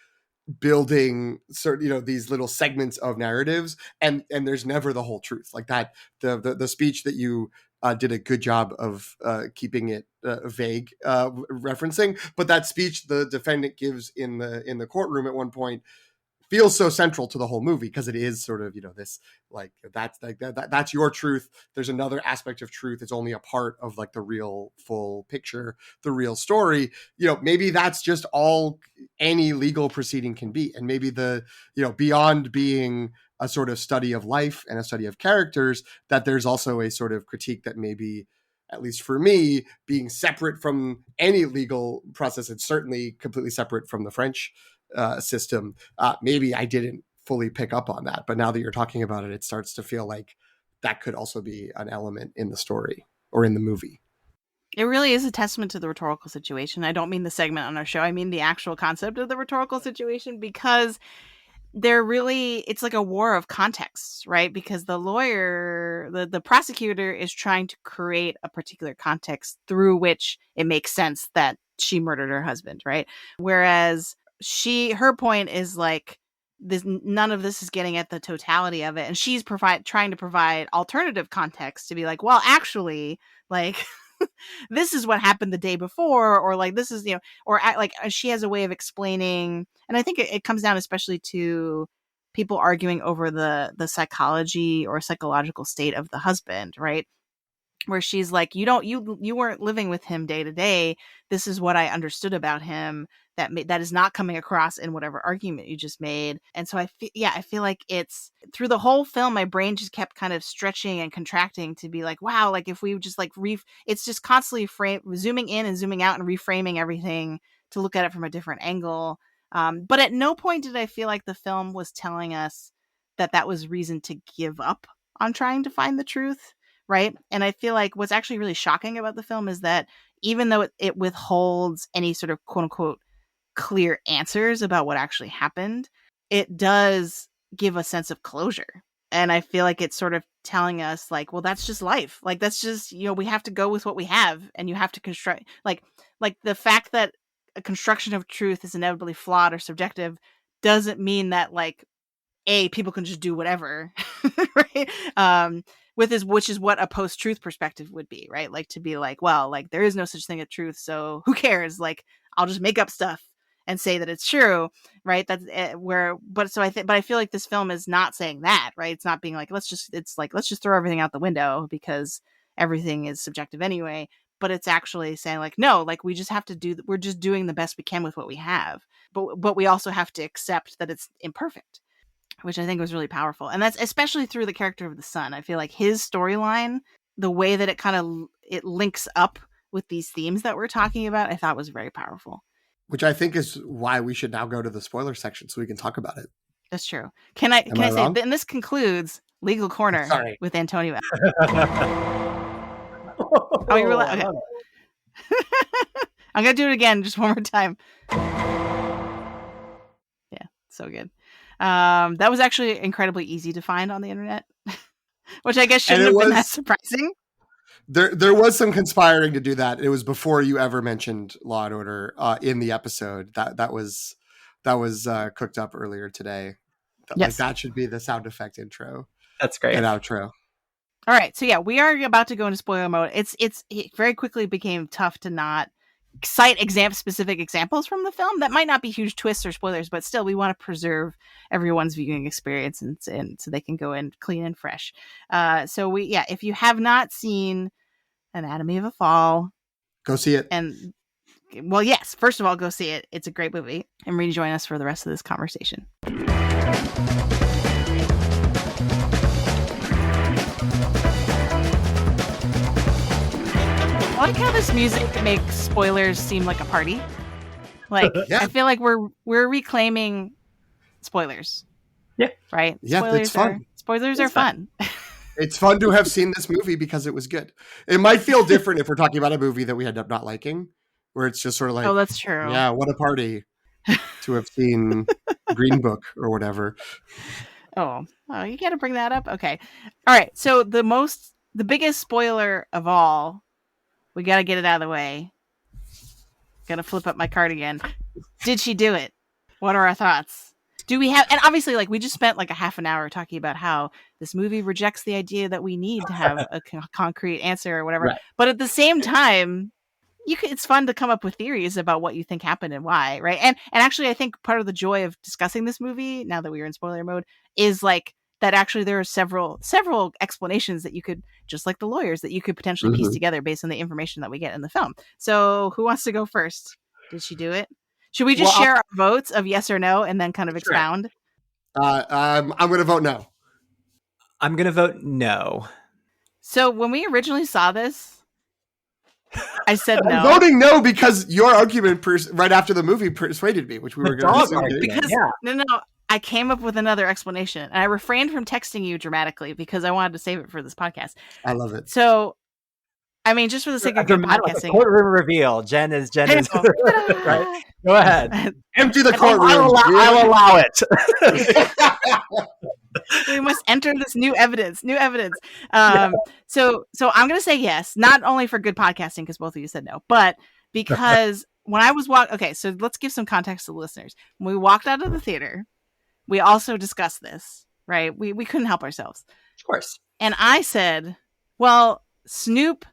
building certain, these little segments of narratives, and there's never the whole truth. Like that, the speech that you did a good job of keeping it vague, referencing, but that speech the defendant gives in the courtroom at one point feels so central to the whole movie, because it is sort of, this like that's your truth. There's another aspect of truth. It's only a part of like the real full picture, the real story. Maybe that's just all any legal proceeding can be. And maybe beyond being a sort of study of life and a study of characters, that there's also a sort of critique that maybe, at least for me, being separate from any legal process, and certainly completely separate from the French system, maybe I didn't fully pick up on that. But now that you're talking about it, it starts to feel like that could also be an element in the story or in the movie. It really is a testament to the rhetorical situation. I don't mean the segment on our show. I mean the actual concept of the rhetorical situation, because it's like a war of contexts, right? Because the lawyer, the prosecutor is trying to create a particular context through which it makes sense that she murdered her husband, right? Whereas her point is like, none of this is getting at the totality of it, and she's trying to provide alternative context to be like, well, actually, like this is what happened the day before, or like this is, or like she has a way of explaining. And I think it comes down especially to people arguing over the psychology or psychological state of the husband, right? Where she's like, you weren't living with him day to day. This is what I understood about him that is not coming across in whatever argument you just made. And so I feel like it's through the whole film, my brain just kept kind of stretching and contracting to be like, wow, like if we just like it's just constantly zooming in and zooming out and reframing everything to look at it from a different angle. But at no point did I feel like the film was telling us that was reason to give up on trying to find the truth. Right. And I feel like what's actually really shocking about the film is that even though it withholds any sort of quote unquote clear answers about what actually happened, it does give a sense of closure. And I feel like it's sort of telling us like, well, that's just life. Like, that's just, we have to go with what we have, and you have to construct like the fact that a construction of truth is inevitably flawed or subjective doesn't mean that like, people can just do whatever, right? Which is what a post-truth perspective would be, right? Like to be like, well, like there is no such thing as truth, so who cares? Like I'll just make up stuff and say that it's true, right? That's but I feel like this film is not saying that, right? It's not being like, let's just throw everything out the window because everything is subjective anyway. But it's actually saying like, no, like we're just doing the best we can with what we have, but we also have to accept that it's imperfect, which I think was really powerful. And that's especially through the character of the son. I feel like his storyline, the way that it links up with these themes that we're talking about, I thought was very powerful. Which I think is why we should now go to the spoiler section so we can talk about it. That's true. Can I say, and this concludes Legal Corner with Antonio. Oh, you were okay. I'm going to do it again just one more time. Yeah, so good. That was actually incredibly easy to find on the internet, which I guess shouldn't have been that surprising. There was some conspiring to do that. It was before you ever mentioned Law and Order in the episode. That was cooked up earlier today. Yes. Like that should be the sound effect intro. That's great. And outro. All right, so yeah, we are about to go into spoiler mode. It very quickly became tough to not cite specific examples from the film that might not be huge twists or spoilers, but still we want to preserve everyone's viewing experience and so they can go in clean and fresh. So if you have not seen Anatomy of a Fall, go see it. And well, yes, first of all, go see it. It's a great movie, and rejoin us for the rest of this conversation. I like how this music makes spoilers seem like a party. Like, yeah. I feel like we're reclaiming spoilers. Yeah. Right? Yeah, it's fun. Spoilers are fun. It's fun to have seen this movie because it was good. It might feel different if we're talking about a movie that we end up not liking, where it's just sort of like, oh, that's true. Yeah, what a party to have seen Green Book or whatever. Oh, you got to bring that up? Okay. All right. So the most the biggest spoiler of all, we got to get it out of the way. Got to flip up my card again. Did she do it? What are our thoughts? Do we have, and obviously, like, we just spent like a half an hour talking about how this movie rejects the idea that we need to have a concrete answer or whatever. Right. But at the same time, it's fun to come up with theories about what you think happened and why, right? And actually, I think part of the joy of discussing this movie, now that we are in spoiler mode, is like that actually there are several explanations that you could, just like the lawyers, that you could potentially piece together based on the information that we get in the film. So who wants to go first? Did she do it? Should we just share our votes of yes or no and then kind of expound? I'm going to vote no. I'm going to vote no. So when we originally saw this, I said no. I'm voting no because your argument right after the movie persuaded me, which we were going to do. Because no, I came up with another explanation, and I refrained from texting you dramatically because I wanted to save it for this podcast. I love it. So, I mean, just for the sake of good podcasting, courtroom reveal. Jen is right. Go ahead. Empty the courtroom. I'll allow it. We must enter this new evidence. So I'm going to say yes, not only for good podcasting because both of you said no, but because when I was okay, so let's give some context to the listeners. When we walked out of the theater, we also discussed this, right? We couldn't help ourselves. Of course. And I said, well, Snoop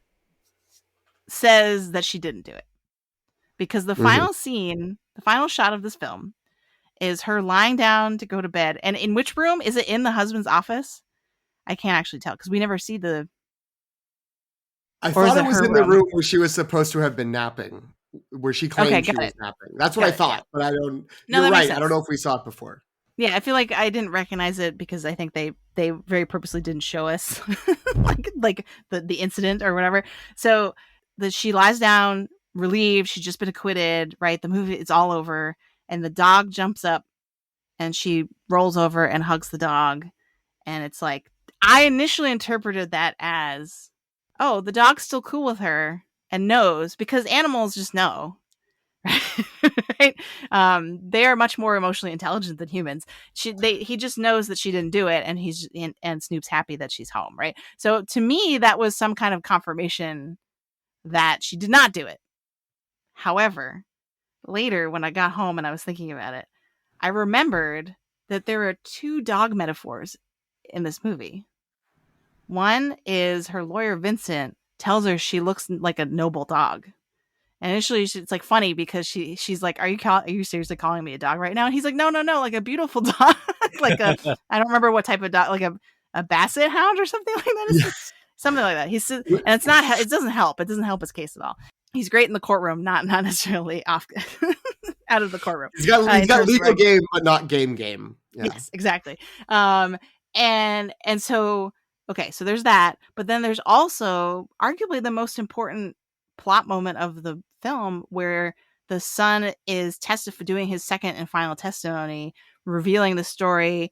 says that she didn't do it because the final scene, the final shot of this film is her lying down to go to bed. And in which room? Is it in the husband's office? I can't actually tell because we never see the... I thought it was in the room where she was supposed to have been napping, where she claimed she was napping. That's what I thought, but I don't... You're right. I don't know if we saw it before. Yeah, I feel like I didn't recognize it because I think they very purposely didn't show us like the incident or whatever. So she lies down, relieved. She's just been acquitted, right? The movie, it's all over. And the dog jumps up and she rolls over and hugs the dog. And it's like, I initially interpreted that as, oh, the dog's still cool with her and knows, because animals just know. Right? They are much more emotionally intelligent than humans. He just knows that she didn't do it, and and Snoop's happy that she's home, right? So to me, that was some kind of confirmation that she did not do it. However, later when I got home and I was thinking about it, I remembered that there are two dog metaphors in this movie. One is her lawyer Vincent tells her she looks like a noble dog. And initially, it's like funny because she's like, "Are you seriously calling me a dog right now?" And he's like, "No, like a beautiful dog, like I don't remember what type of dog, like a basset hound or something like that, something like that." And it's not. It doesn't help. It doesn't help his case at all. He's great in the courtroom, not necessarily off out of the courtroom. He's got legal game, but not game. Yeah. Yes, exactly. And so okay, so there's that, but then there's also arguably the most important plot moment of the film, where the son is doing his second and final testimony, revealing the story.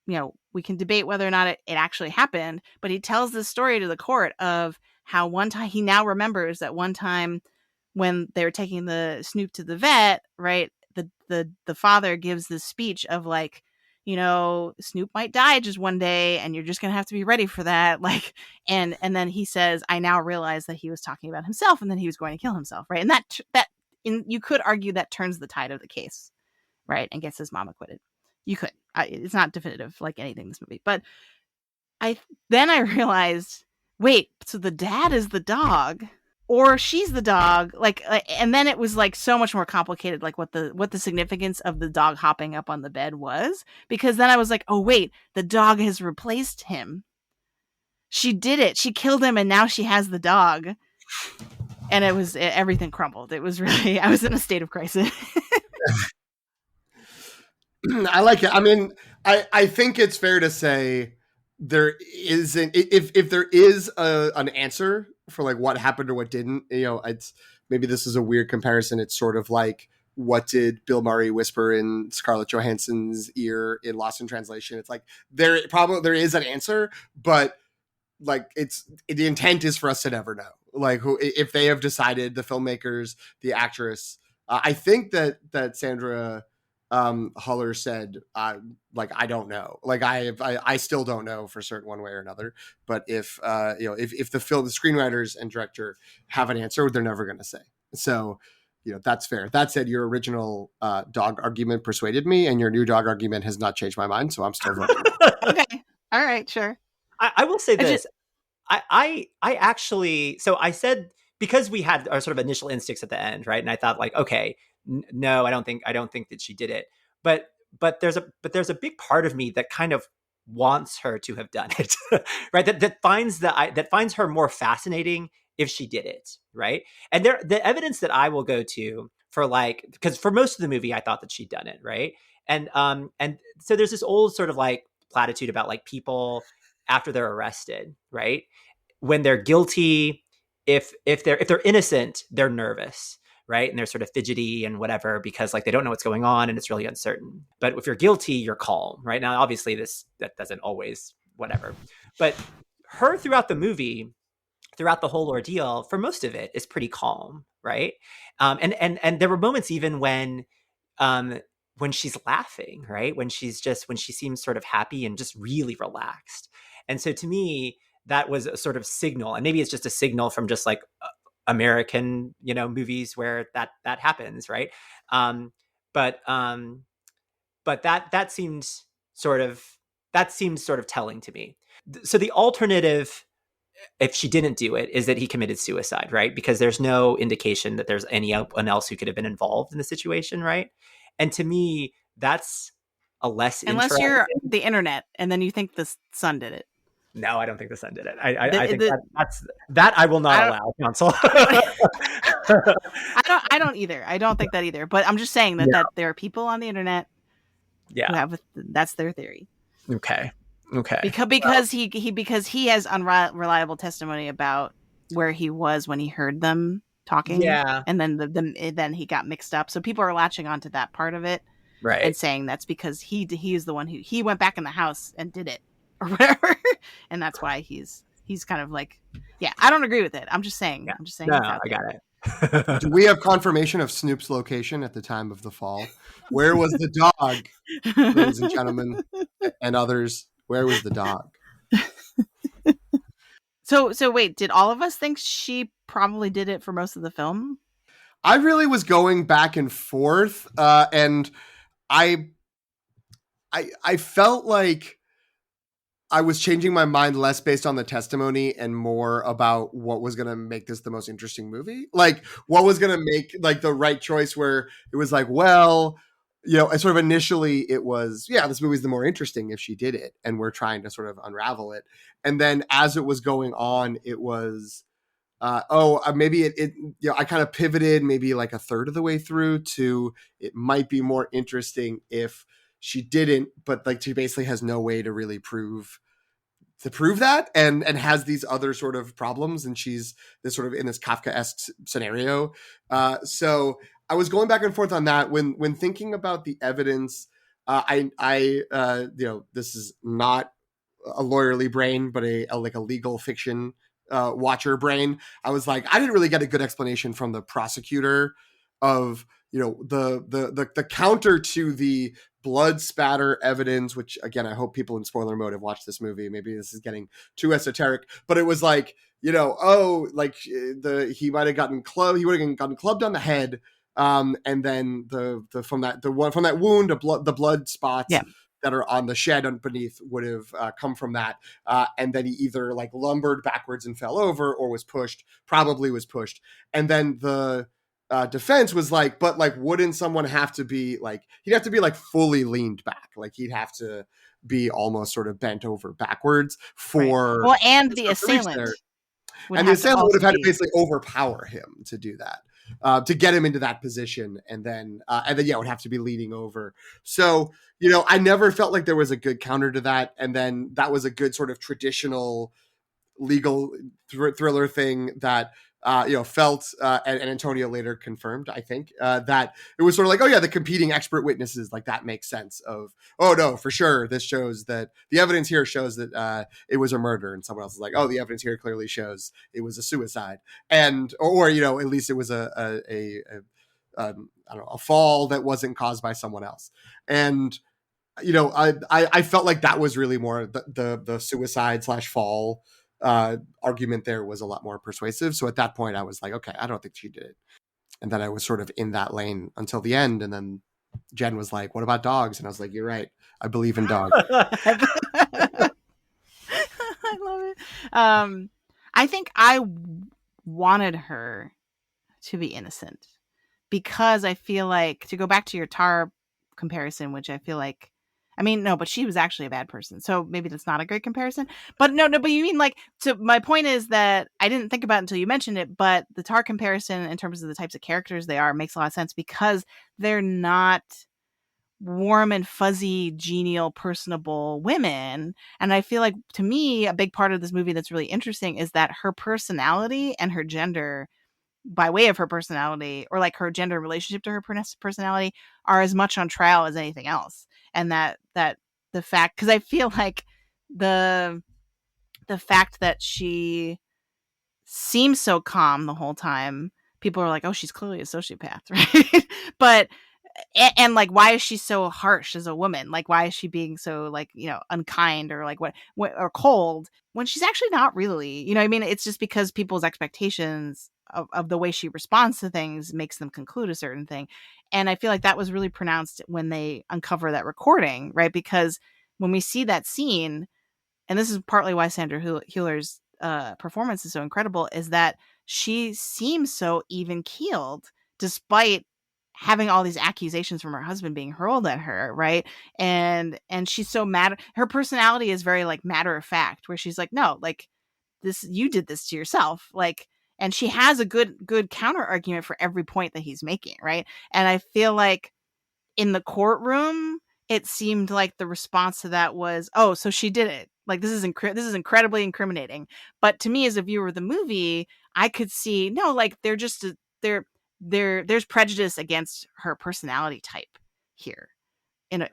You know, we can debate whether or not it actually happened, but he tells this story to the court of how one time, he now remembers that one time when they were taking the Snoop to the vet, right, the father gives this speech of like, you know, Snoop might die just one day and you're just going to have to be ready for that. Like, and then he says, I now realize that he was talking about himself and then he was going to kill himself. Right. And you could argue that turns the tide of the case, right, and gets his mom acquitted. You could. It's not definitive like anything in this movie. But I realized, wait, so the dad is the dog, or she's the dog, like, and then it was like so much more complicated, like what the significance of the dog hopping up on the bed was, because then I was like, oh wait, the dog has replaced him. She did it. She killed him, and now she has the dog. And everything crumbled. It was really, I was in a state of crisis. I like it. I mean, I think it's fair to say there isn't, if there is an answer for like what happened or what didn't, you know, it's, maybe this is a weird comparison. It's sort of like, what did Bill Murray whisper in Scarlett Johansson's ear in Lost in Translation? It's like, there is an answer, but like, the intent is for us to never know. Like, if they have decided, the filmmakers, the actress, I think that Sandra Huller said, like, I don't know, like I still don't know for certain one way or another. But if if the screenwriters and director have an answer, they're never going to say. So, that's fair. That said, your original dog argument persuaded me, and your new dog argument has not changed my mind. So I'm still voting. Okay. All right. Sure. I will say this. I actually, so I said, because we had our sort of initial instincts at the end, right? And I thought, like, okay, no, I don't think that she did it. But there's a big part of me that kind of wants her to have done it, right? That finds her more fascinating if she did it, right? And the evidence that I will go to for, like, because for most of the movie I thought that she'd done it, right? And so there's this old sort of like platitude about, like, people after they're arrested, right? When they're guilty, if they're innocent, they're nervous, right? And they're sort of fidgety and whatever, because, like, they don't know what's going on and it's really uncertain. But if you're guilty, you're calm, right? Now, obviously that doesn't always, whatever. But her throughout the movie, throughout the whole ordeal, for most of it, is pretty calm, right? And there were moments even when she's laughing, right? When she seems sort of happy and just really relaxed. And so to me, that was a sort of signal, and maybe it's just a signal from just like American, movies where that happens, right? But that seems sort of telling to me. So the alternative, if she didn't do it, is that he committed suicide, right? Because there's no indication that there's anyone else who could have been involved in the situation, right? And to me, that's a less unless you're the internet and then you think the son did it. No, I don't think the son did it. I think that I will not allow, counsel. I don't either. I don't think that either. But I'm just saying that there are people on the internet who have, that's their theory. Okay. Because he has unreliable testimony about where he was when he heard them talking. Yeah. And then he got mixed up. So people are latching onto that part of it. Right. And saying that's because he is the one who went back in the house and did it or whatever. And that's why he's kind of like, I don't agree with it. I'm just saying. Yeah. I'm just saying. No, I got it. Do we have confirmation of Snoop's location at the time of the fall? Where was the dog, ladies and gentlemen, and others? Where was the dog? So wait, did all of us think she probably did it for most of the film? I really was going back and forth, and I felt like I was changing my mind less based on the testimony and more about what was going to make this the most interesting movie. Like, what was going to make, like, the right choice, where it was like, well, sort of initially it was, this movie's the more interesting if she did it, and we're trying to sort of unravel it. And then as it was going on, it was, maybe it I kind of pivoted maybe like a third of the way through to, it might be more interesting if she didn't, but, like, she basically has no way to really prove that, and has these other sort of problems, and she's this sort of in this Kafkaesque scenario. So I was going back and forth on that when thinking about the evidence. This is not a lawyerly brain, but a legal fiction watcher brain. I was like, I didn't really get a good explanation from the prosecutor of, the counter to the blood spatter evidence, which, again, I hope people in spoiler mode have watched this movie. Maybe this is getting too esoteric, but it was like, he might have gotten clubbed. He would have gotten clubbed on the head. And then from that wound, the blood spots that are on the shed underneath would have come from that. And then he either, like, lumbered backwards and fell over, or probably was pushed. And then the defense was like, but, like, wouldn't someone have to be, like, he'd have to be, like, fully leaned back, like, he'd have to be almost sort of bent over backwards for, well, and the assailant would have had to basically overpower him to do that, to get him into that position, and then would have to be leaning over. So, I never felt like there was a good counter to that, and then that was a good sort of traditional legal thriller thing that felt, and Antonio later confirmed, I think, that it was sort of like, the competing expert witnesses, like, that makes sense of, oh no, for sure, this shows that the evidence here shows that it was a murder, and someone else is like, oh, the evidence here clearly shows it was a suicide, and or at least it was a I don't know, a fall that wasn't caused by someone else. And I felt like that was really more the suicide / fall argument there was a lot more persuasive. So at that point I was like, okay, I don't think she did it. And then I was sort of in that lane until the end. And then Jen was like, what about dogs? And I was like, you're right. I believe in dogs. I love it. I think I wanted her to be innocent because I feel like, to go back to your Tar comparison, which I feel like, I mean, no, but she was actually a bad person. So maybe that's not a great comparison. But no, but you mean like, so my point is that I didn't think about it until you mentioned it, but the Tar comparison in terms of the types of characters they are makes a lot of sense because they're not warm and fuzzy, genial, personable women. And I feel like, to me, a big part of this movie that's really interesting is that her personality and her gender, by way of her personality, or like her gender relationship to her personality, are as much on trial as anything else. And that the fact, because I feel like the fact that she seems so calm the whole time, people are like, oh, she's clearly a sociopath, right? But and like, why is she so harsh as a woman? Like, why is she being so, like, unkind, or like what or cold, when she's actually not really, I mean, it's just because people's expectations of the way she responds to things makes them conclude a certain thing. And I feel like that was really pronounced when they uncover that recording, right? Because when we see that scene, and this is partly why Sandra Hüller's performance is so incredible, is that she seems so even keeled despite having all these accusations from her husband being hurled at her, right? And she's so mad. Her personality is very like matter of fact, where she's like, no, like, this, you did this to yourself, like. And she has a good counter argument for every point that he's making, right? And I feel like in the courtroom, it seemed like the response to that was, oh, so she did it. Like, this is incredibly incriminating. But to me, as a viewer of the movie, I could see, no, like, they're just there's prejudice against her personality type here, and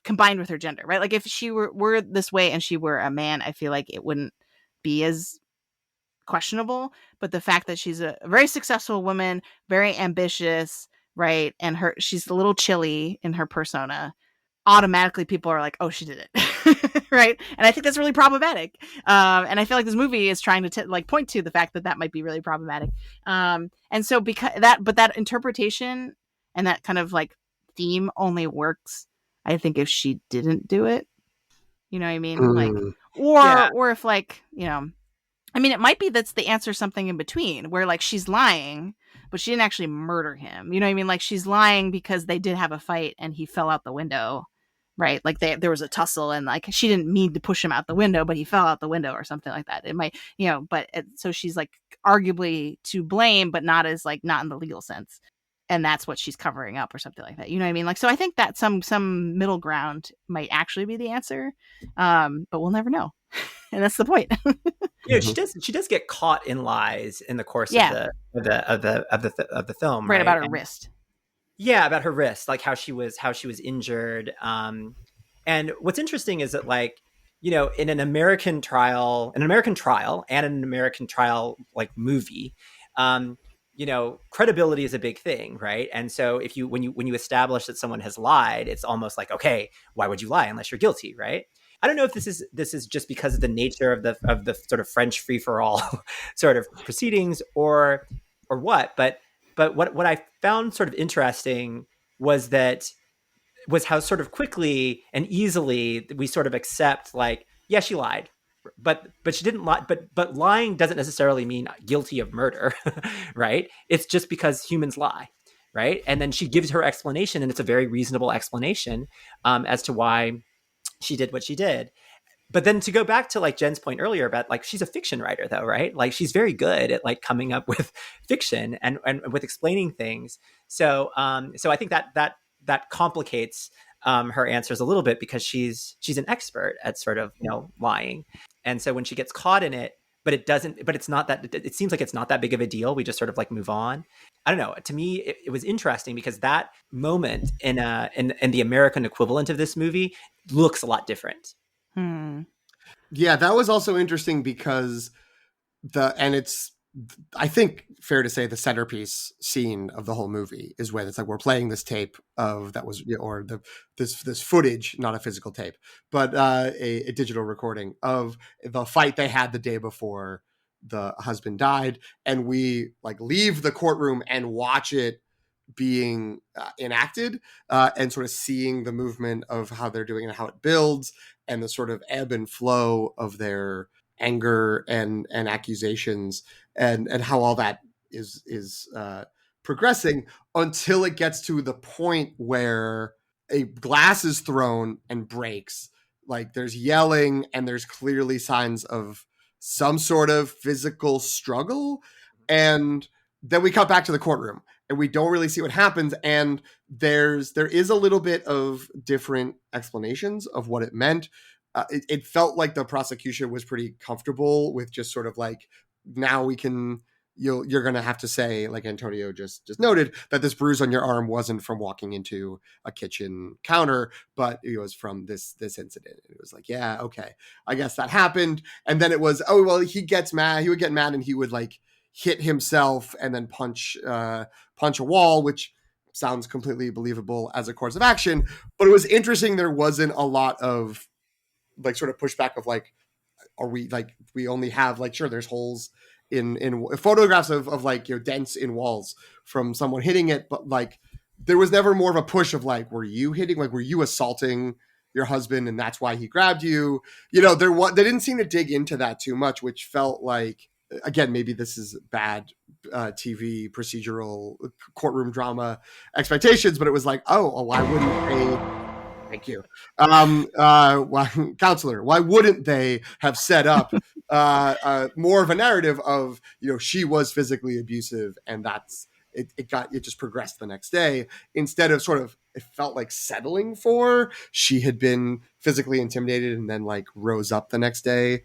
combined with her gender, right? Like, if she were this way and she were a man, I feel like it wouldn't be as questionable. But the fact that she's a very successful woman, very ambitious, right, and she's a little chilly in her persona, automatically people are like, oh, she did it. Right? And I think that's really problematic. And I feel like this movie is trying to like point to the fact that might be really problematic. And so that interpretation and that kind of like theme only works, I think, if she didn't do it. You know what I mean? Like, or if, like, I mean, it might be that's the answer, something in between, where like she's lying, but she didn't actually murder him. You know what I mean? Like, she's lying because they did have a fight and he fell out the window, right? Like, there was a tussle and like she didn't mean to push him out the window, but he fell out the window or something like that. It might, so she's like arguably to blame, but not in the legal sense. And that's what she's covering up or something like that. You know what I mean? Like, so I think that some middle ground might actually be the answer. But we'll never know. And that's the point. She does get caught in lies in the course of the film, right? About her wrist. Yeah, about her wrist, like how she was injured. And what's interesting is that, like, in an American trial and an American trial like movie, credibility is a big thing, right? And so when you establish that someone has lied, it's almost like, okay, why would you lie unless you're guilty, right? I don't know if this is just because of the nature of the sort of French free for all sort of proceedings or what, but what I found sort of interesting was how sort of quickly and easily we sort of accept, like, yeah, she lied, but she didn't lie, but lying doesn't necessarily mean guilty of murder, right? It's just because humans lie, right? And then she gives her explanation, and it's a very reasonable explanation as to why she did what she did. But then to go back to like Jen's point earlier about, like, she's a fiction writer though, right? Like, she's very good at like coming up with fiction and with explaining things. So I think that complicates her answers a little bit, because she's an expert at sort of, lying. And so when she gets caught in it, but it's not that, it seems like it's not that big of a deal. We just sort of like move on. I don't know. To me, it was interesting because that moment in the American equivalent of this movie looks a lot different. Yeah, that was also interesting because it's I think fair to say the centerpiece scene of the whole movie is when it's like we're playing this tape of that was, or this footage, not a physical tape, but a digital recording of the fight they had the day before the husband died, and we like leave the courtroom and watch it being enacted, and sort of seeing the movement of how they're doing and how it builds, and the sort of ebb and flow of their anger and accusations, and how all that is progressing until it gets to the point where a glass is thrown and breaks. Like there's yelling and there's clearly signs of some sort of physical struggle, and then we cut back to the courtroom and we don't really see what happens, and there is a little bit of different explanations of what it meant. It felt like the prosecution was pretty comfortable with just sort of like, now we can, you're going to have to say, like Antonio just noted, that this bruise on your arm wasn't from walking into a kitchen counter, but it was from this incident. It was like, yeah, okay, I guess that happened. And then it was, oh, well, he would get mad and he would like hit himself and then punch a wall, which sounds completely believable as a course of action. But it was interesting. There wasn't a lot of like sort of pushback of like, are we like, we only have like, sure, there's holes in photographs of like, dents in walls from someone hitting it, but like there was never more of a push of like, were you assaulting your husband and that's why he grabbed you? They didn't seem to dig into that too much, which felt like, again, maybe this is bad TV procedural courtroom drama expectations, but it was like, oh, why wouldn't they? Thank you. Counselor, why wouldn't they have set up more of a narrative of, she was physically abusive, and that's it just progressed the next day, instead of sort of, it felt like settling for she had been physically intimidated and then like rose up the next day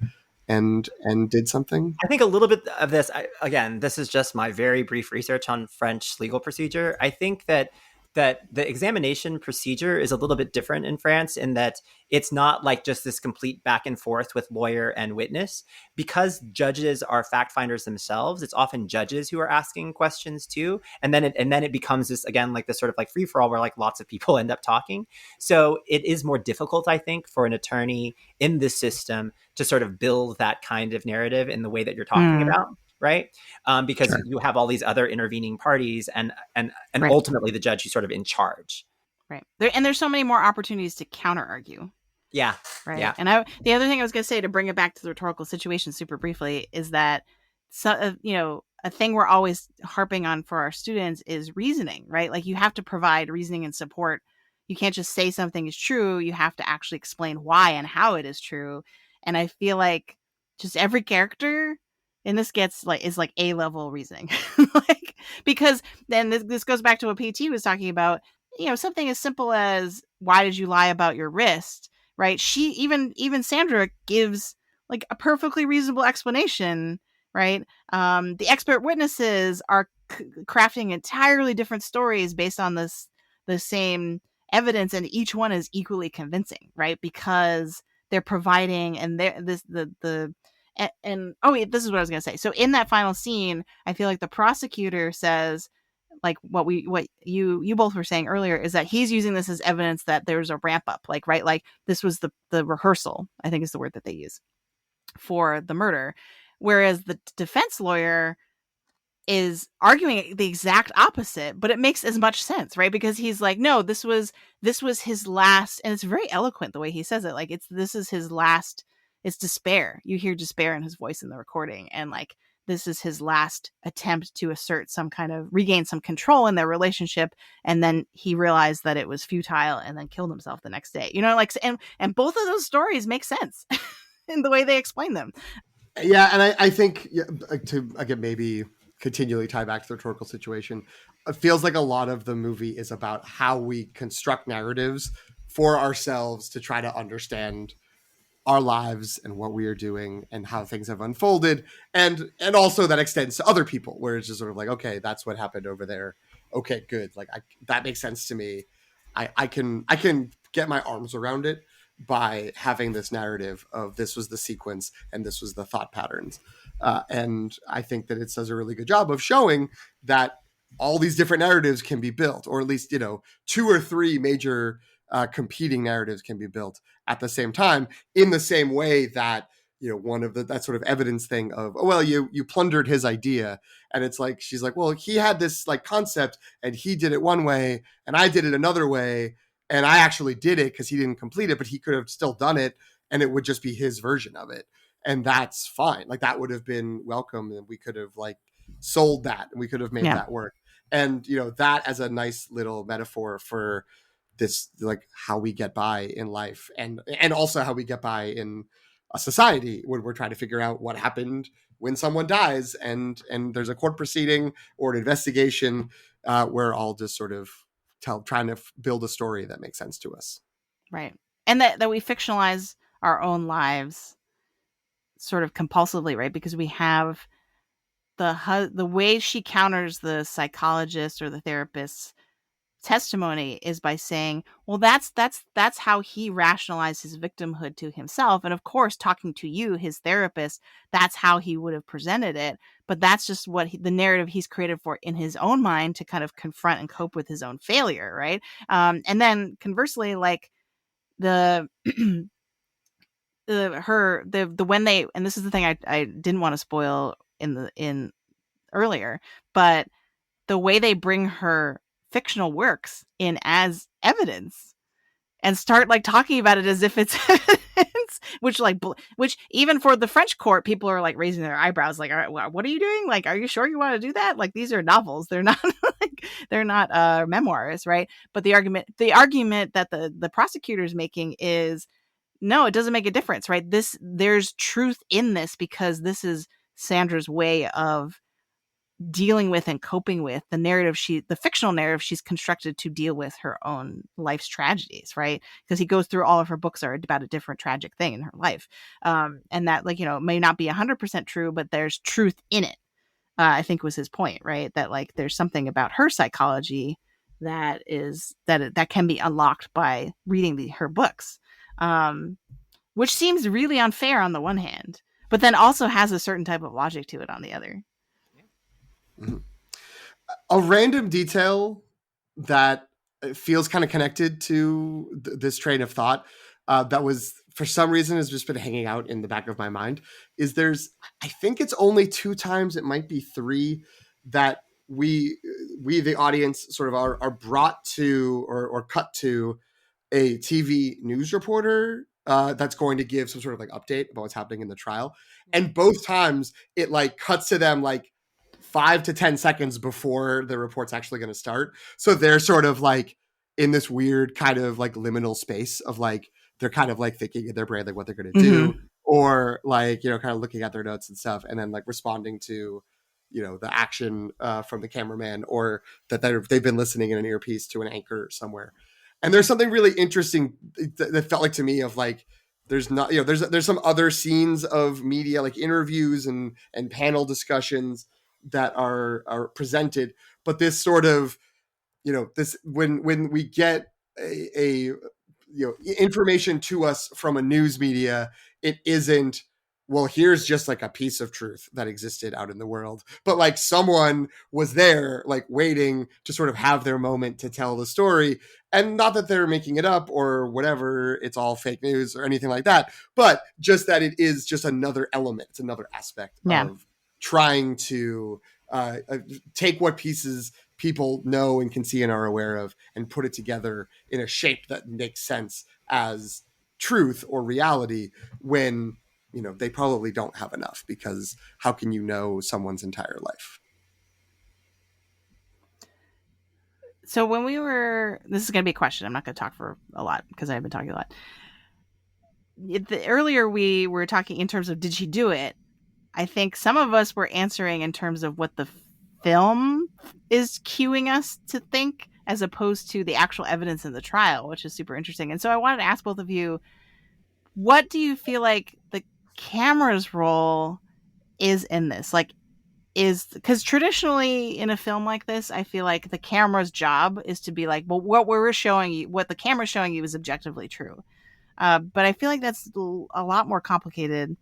and did something. I think a little bit of this, again, this is just my very brief research on French legal procedure. I think that the examination procedure is a little bit different in France, in that it's not like just this complete back and forth with lawyer and witness. Because judges are fact finders themselves, it's often judges who are asking questions too. And then it becomes this, again, like this sort of like free for all where like lots of people end up talking. So it is more difficult, I think, for an attorney in this system to sort of build that kind of narrative in the way that you're talking about. Right. Because sure, you have all these other intervening parties and right, ultimately the judge who's sort of in charge. Right. There's so many more opportunities to counter argue. Yeah. Right. Yeah. And the other thing I was going to say, to bring it back to the rhetorical situation super briefly, is that, a thing we're always harping on for our students is reasoning, right? Like you have to provide reasoning and support. You can't just say something is true. You have to actually explain why and how it is true. And I feel like just every character and this is like A-level reasoning, like, because then this goes back to what PT was talking about, something as simple as, why did you lie about your wrist? Right. She even Sandra gives like a perfectly reasonable explanation. Right. The expert witnesses are crafting entirely different stories based on the same evidence, and each one is equally convincing. Right. Because they're providing, and this is what I was going to say. So in that final scene, I feel like the prosecutor says, like what you both were saying earlier, is that he's using this as evidence that there's a ramp up, like, right, like this was the rehearsal, I think is the word that they use for the murder, whereas the defense lawyer is arguing the exact opposite, but it makes as much sense, right? Because he's like, no, this was his last, and it's very eloquent the way he says it, like this is his last. It's despair. You hear despair in his voice in the recording. And like, this is his last attempt to assert some kind of, regain some control in their relationship. And then he realized that it was futile and then killed himself the next day. Like, and both of those stories make sense in the way they explain them. Yeah. And I think to, again, maybe continually tie back to the rhetorical situation, it feels like a lot of the movie is about how we construct narratives for ourselves to try to understand our lives and what we are doing and how things have unfolded. And also that extends to other people, where it's just sort of like, okay, that's what happened over there. Okay, good. Like that makes sense to me. I can get my arms around it by having this narrative of this was the sequence and this was the thought patterns. And I think that it does a really good job of showing that all these different narratives can be built, or at least, you know, 2 or 3 major competing narratives can be built at the same time, in the same way that, you know, one of that sort of evidence thing of, oh, well, you plundered his idea. And it's like, she's like, well, he had this like concept and he did it one way and I did it another way. And I actually did it because he didn't complete it, but he could have still done it and it would just be his version of it. And that's fine. Like that would have been welcome. And we could have like sold that and we could have made that work. And, you know, that as a nice little metaphor for this, like how we get by in life, and also how we get by in a society when we're trying to figure out what happened when someone dies and there's a court proceeding or an investigation. We're all just sort of trying to build a story that makes sense to us. Right. And that we fictionalize our own lives sort of compulsively, right? Because we have the way she counters the psychologist or the therapist's testimony is by saying, well, that's how he rationalized his victimhood to himself. And of course, talking to you, his therapist, that's how he would have presented it. But that's just what the narrative he's created for in his own mind to kind of confront and cope with his own failure, right? And then conversely, like the when they, and this is the thing I didn't want to spoil in earlier, but the way they bring her fictional works in as evidence and start like talking about it as if it's evidence, which even for the French court, people are like raising their eyebrows, like, all right, what are you doing? Like, are you sure you want to do that? Like, these are novels. They're not like, they're not memoirs, right? But the argument that the prosecutor is making is, no, it doesn't make a difference, right? There's truth in this because this is Sandra's way of dealing with and coping with the fictional narrative she's constructed to deal with her own life's tragedies, right? Because he goes through all of her books are about a different tragic thing in her life. And that, like, you know, may not be 100% true, but there's truth in it. I think was his point, right? That like, there's something about her psychology that can be unlocked by reading her books. Which seems really unfair on the one hand, but then also has a certain type of logic to it on the other. Mm-hmm. A random detail that feels kind of connected to this train of thought that was, for some reason, has just been hanging out in the back of my mind is I think it's only 2 times, it might be 3, that we the audience sort of are brought to or cut to a TV news reporter that's going to give some sort of like update about what's happening in the trial. And both times it like cuts to them like 5 to 10 seconds before the report's actually going to start. So they're sort of like in this weird kind of like liminal space of like, they're kind of like thinking in their brain, like what they're going to do, or like, you know, kind of looking at their notes and stuff. And then like responding to, you know, the action from the cameraman, or that they've been listening in an earpiece to an anchor somewhere. And there's something really interesting that felt like to me of like, there's not, you know, there's some other scenes of media, like interviews and panel discussions that are presented, but this sort of, you know, this when we get a you know, information to us from a news media, it isn't, well, here's just like a piece of truth that existed out in the world, but like someone was there like waiting to sort of have their moment to tell the story. And not that they're making it up or whatever, it's all fake news or anything like that, but just that it is just another element, it's another aspect of trying to take what pieces people know and can see and are aware of and put it together in a shape that makes sense as truth or reality, when, you know, they probably don't have enough, because how can you know someone's entire life? So when this is going to be a question, I'm not going to talk for a lot because I've been talking a lot. Earlier we were talking in terms of, did she do it? I think some of us were answering in terms of what the film is cueing us to think, as opposed to the actual evidence in the trial, which is super interesting. And so I wanted to ask both of you, what do you feel like the camera's role is in this? Like, because traditionally in a film like this, I feel like the camera's job is to be like, well, what the camera's showing you is objectively true. But I feel like that's a lot more complicated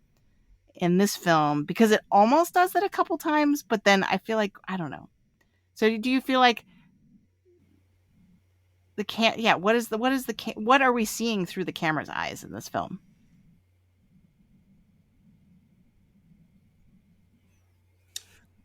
in this film, because it almost does that a couple times, but then I feel like, I don't know. So do you feel like what are we seeing through the camera's eyes in this film?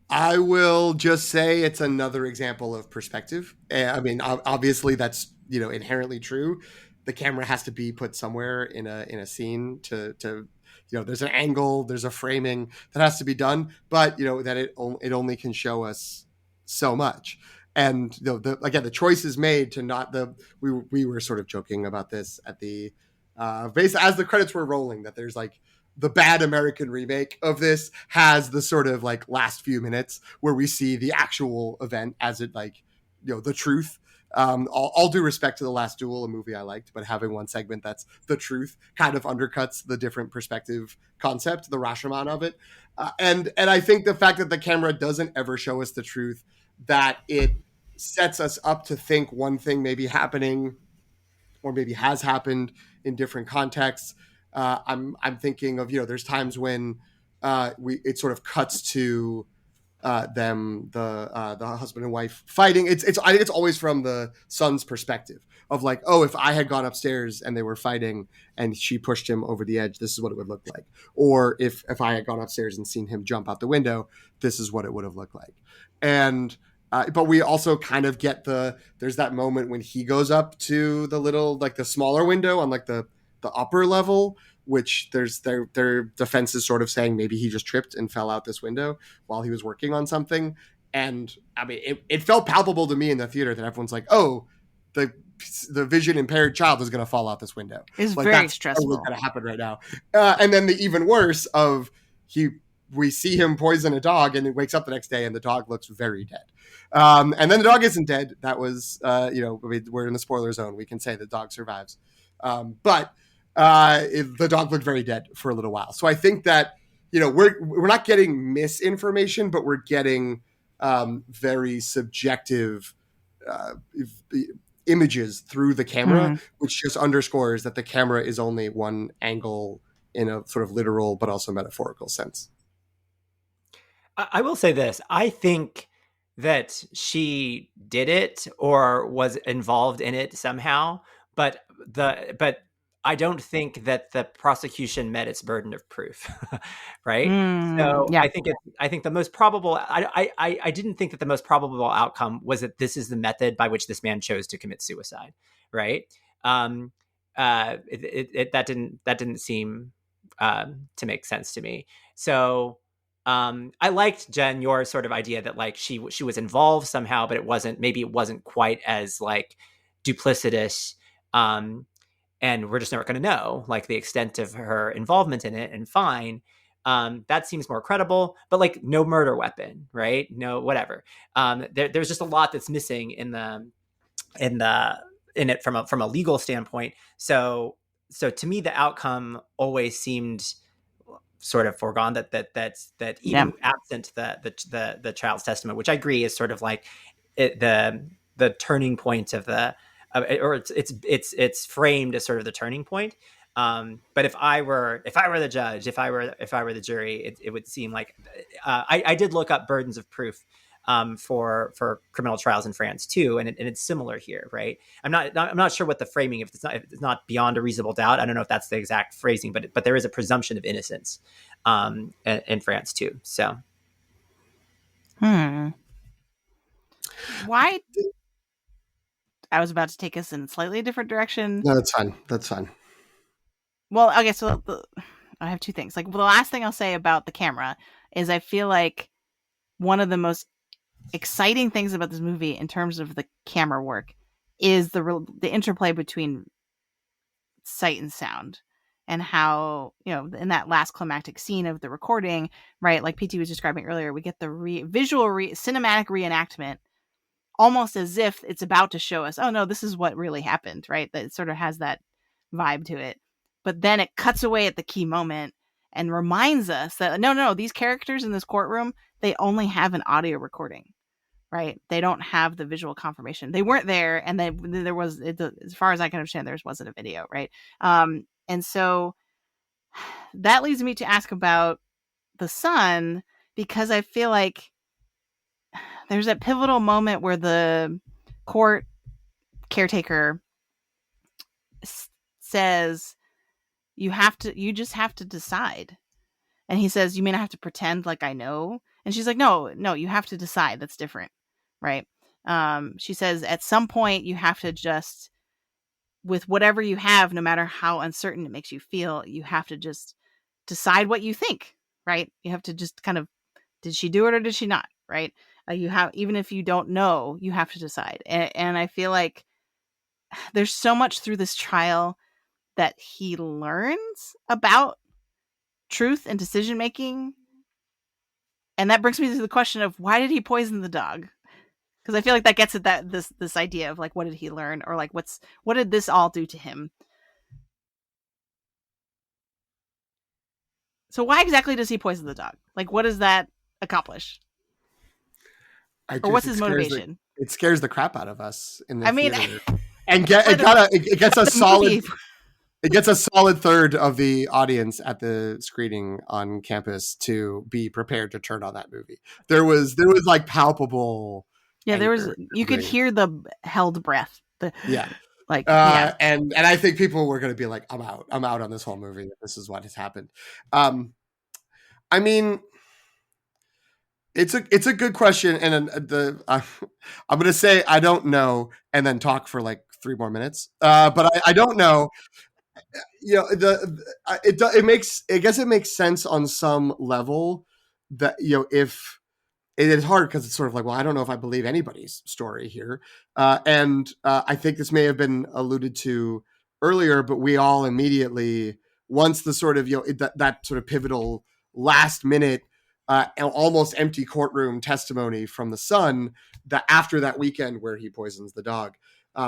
I will just say it's another example of perspective. I mean, obviously that's, inherently true. The camera has to be put somewhere in a scene to there's an angle, there's a framing that has to be done, but that it only can show us so much. And the choice is made to not we were sort of joking about this at the base as the credits were rolling, that there's like the bad American remake of this has the sort of like last few minutes where we see the actual event as it the truth. All due respect to The Last Duel, a movie I liked, but having one segment that's the truth kind of undercuts the different perspective concept, the Rashomon of it. And I think the fact that the camera doesn't ever show us the truth, that it sets us up to think one thing may be happening or maybe has happened in different contexts. I'm thinking of there's times when it sort of cuts to the husband and wife fighting. I think it's always from the son's perspective of like, oh, if I had gone upstairs and they were fighting and she pushed him over the edge, this is what it would look like. Or if I had gone upstairs and seen him jump out the window, this is what it would have looked like. And but we also kind of get there's that moment when he goes up to the little, like the smaller window on like the upper level, which their defense is sort of saying maybe he just tripped and fell out this window while he was working on something. And I mean, it felt palpable to me in the theater that everyone's like, oh, the vision impaired child is going to fall out this window. It's like, very that's stressful. What's going to happen right now. And then the even worse of we see him poison a dog and it wakes up the next day and the dog looks very dead. And then the dog isn't dead. That was, we're in the spoiler zone. We can say the dog survives. But the dog looked very dead for a little while. So I think that, we're not getting misinformation, but we're getting very subjective images through the camera, which just underscores that the camera is only one angle in a sort of literal but also metaphorical sense. I will say this. I think that she did it or was involved in it somehow, but I don't think that the prosecution met its burden of proof, right? So yeah. I think the most probable. I didn't think that the most probable outcome was that this is the method by which this man chose to commit suicide, right? That didn't seem to make sense to me. So I liked, Jen, your sort of idea that like she was involved somehow, but it wasn't quite as like duplicitous. And we're just never going to know like the extent of her involvement in it. And fine, that seems more credible. But like no murder weapon, right? No whatever. There's just a lot that's missing in it from a legal standpoint. So to me, the outcome always seemed sort of foregone, that even absent the child's testament, which I agree is sort of like the turning point of the. Or it's framed as sort of the turning point. But if I were the judge, if I were the jury, it would seem like I did look up burdens of proof for criminal trials in France too, and it's similar here, right? I'm not sure what the framing, if it's not beyond a reasonable doubt. I don't know if that's the exact phrasing, but there is a presumption of innocence in France too. So, why? I was about to take us in a slightly different direction. No, that's fine. That's fine. Well, okay, so I have two things. Like, the last thing I'll say about the camera is I feel like one of the most exciting things about this movie in terms of the camera work is the interplay between sight and sound, and how, in that last climactic scene of the recording, right, like PT was describing earlier, we get the visual cinematic reenactment, almost as if it's about to show us, oh no, this is what really happened, right? That it sort of has that vibe to it. But then it cuts away at the key moment and reminds us that no, these characters in this courtroom, they only have an audio recording, right? They don't have the visual confirmation. They weren't there, and there was, as far as I can understand, there wasn't a video, right? And so that leads me to ask about the son, because I feel like there's that pivotal moment where the court caretaker says, you just have to decide. And he says, you mean I have to pretend like I know? And she's like, no, you have to decide. That's different. Right. She says, at some point you have to just, with whatever you have, no matter how uncertain it makes you feel, you have to just decide what you think. Right. You have to just kind of, did she do it or did she not? Right. You have, even if you don't know, you have to decide. And I feel like there's so much through this trial that he learns about truth and decision making. And that brings me to the question of, why did he poison the dog? Because I feel like that gets at that this idea of like, what did he learn, or like what did this all do to him? So why exactly does he poison the dog? Like, what does that accomplish? Or what's his motivation? It scares the crap out of us in the I mean, theater. And it gets a solid it gets a solid third of the audience at the screening on campus to be prepared to turn on that movie. There was like palpable. Yeah, there was. You could hear the held breath. Yeah. Like, yeah. And I think people were going to be like, I'm out on this whole movie. This is what has happened. I mean, it's a good question, and I'm going to say I don't know, and then talk for like 3 more minutes. But I don't know. You know, it makes sense on some level that, you know, if it is hard because it's sort of like, well, I don't know if I believe anybody's story here. And I think this may have been alluded to earlier, but we all immediately, once the sort of, you know, that sort of pivotal last minute, almost empty courtroom testimony from the son, that after that weekend where he poisons the dog,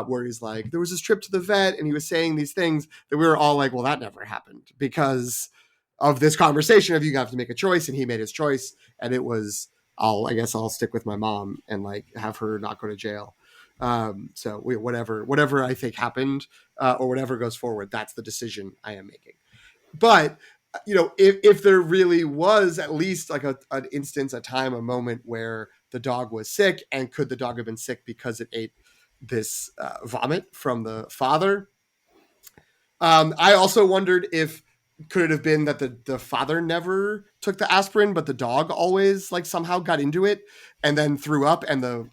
where he's like, there was this trip to the vet and he was saying these things, that we were all like, well, that never happened because of this conversation of you have to make a choice, and he made his choice, and it was, I guess I'll stick with my mom and like have her not go to jail. So whatever I think happened, or whatever goes forward, that's the decision I am making. But, you know, if there really was at least like an instance, a time, a moment where the dog was sick, and could the dog have been sick because it ate this vomit from the father? I also wondered if, could it have been that the father never took the aspirin, but the dog always like somehow got into it and then threw up, and the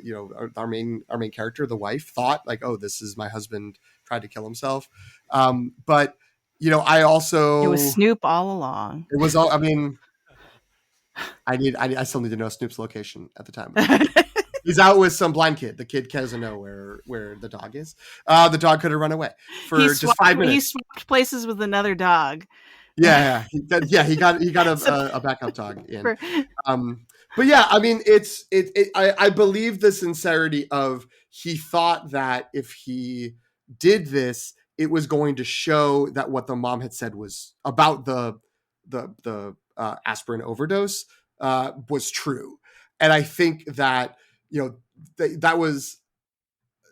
you know, our main character, the wife, thought like, oh, this is my husband tried to kill himself. But, you know, I also, it was Snoop all along. It was all. I mean, I still need to know Snoop's location at the time. He's out with some blind kid. The kid doesn't know where the dog is. The dog could have run away for just 5 minutes. He swapped places with another dog. Yeah. He got a backup dog in. But yeah, I mean, I believe the sincerity of, he thought that if he did this, it was going to show that what the mom had said was about the aspirin overdose was true. And I think that, you know, that was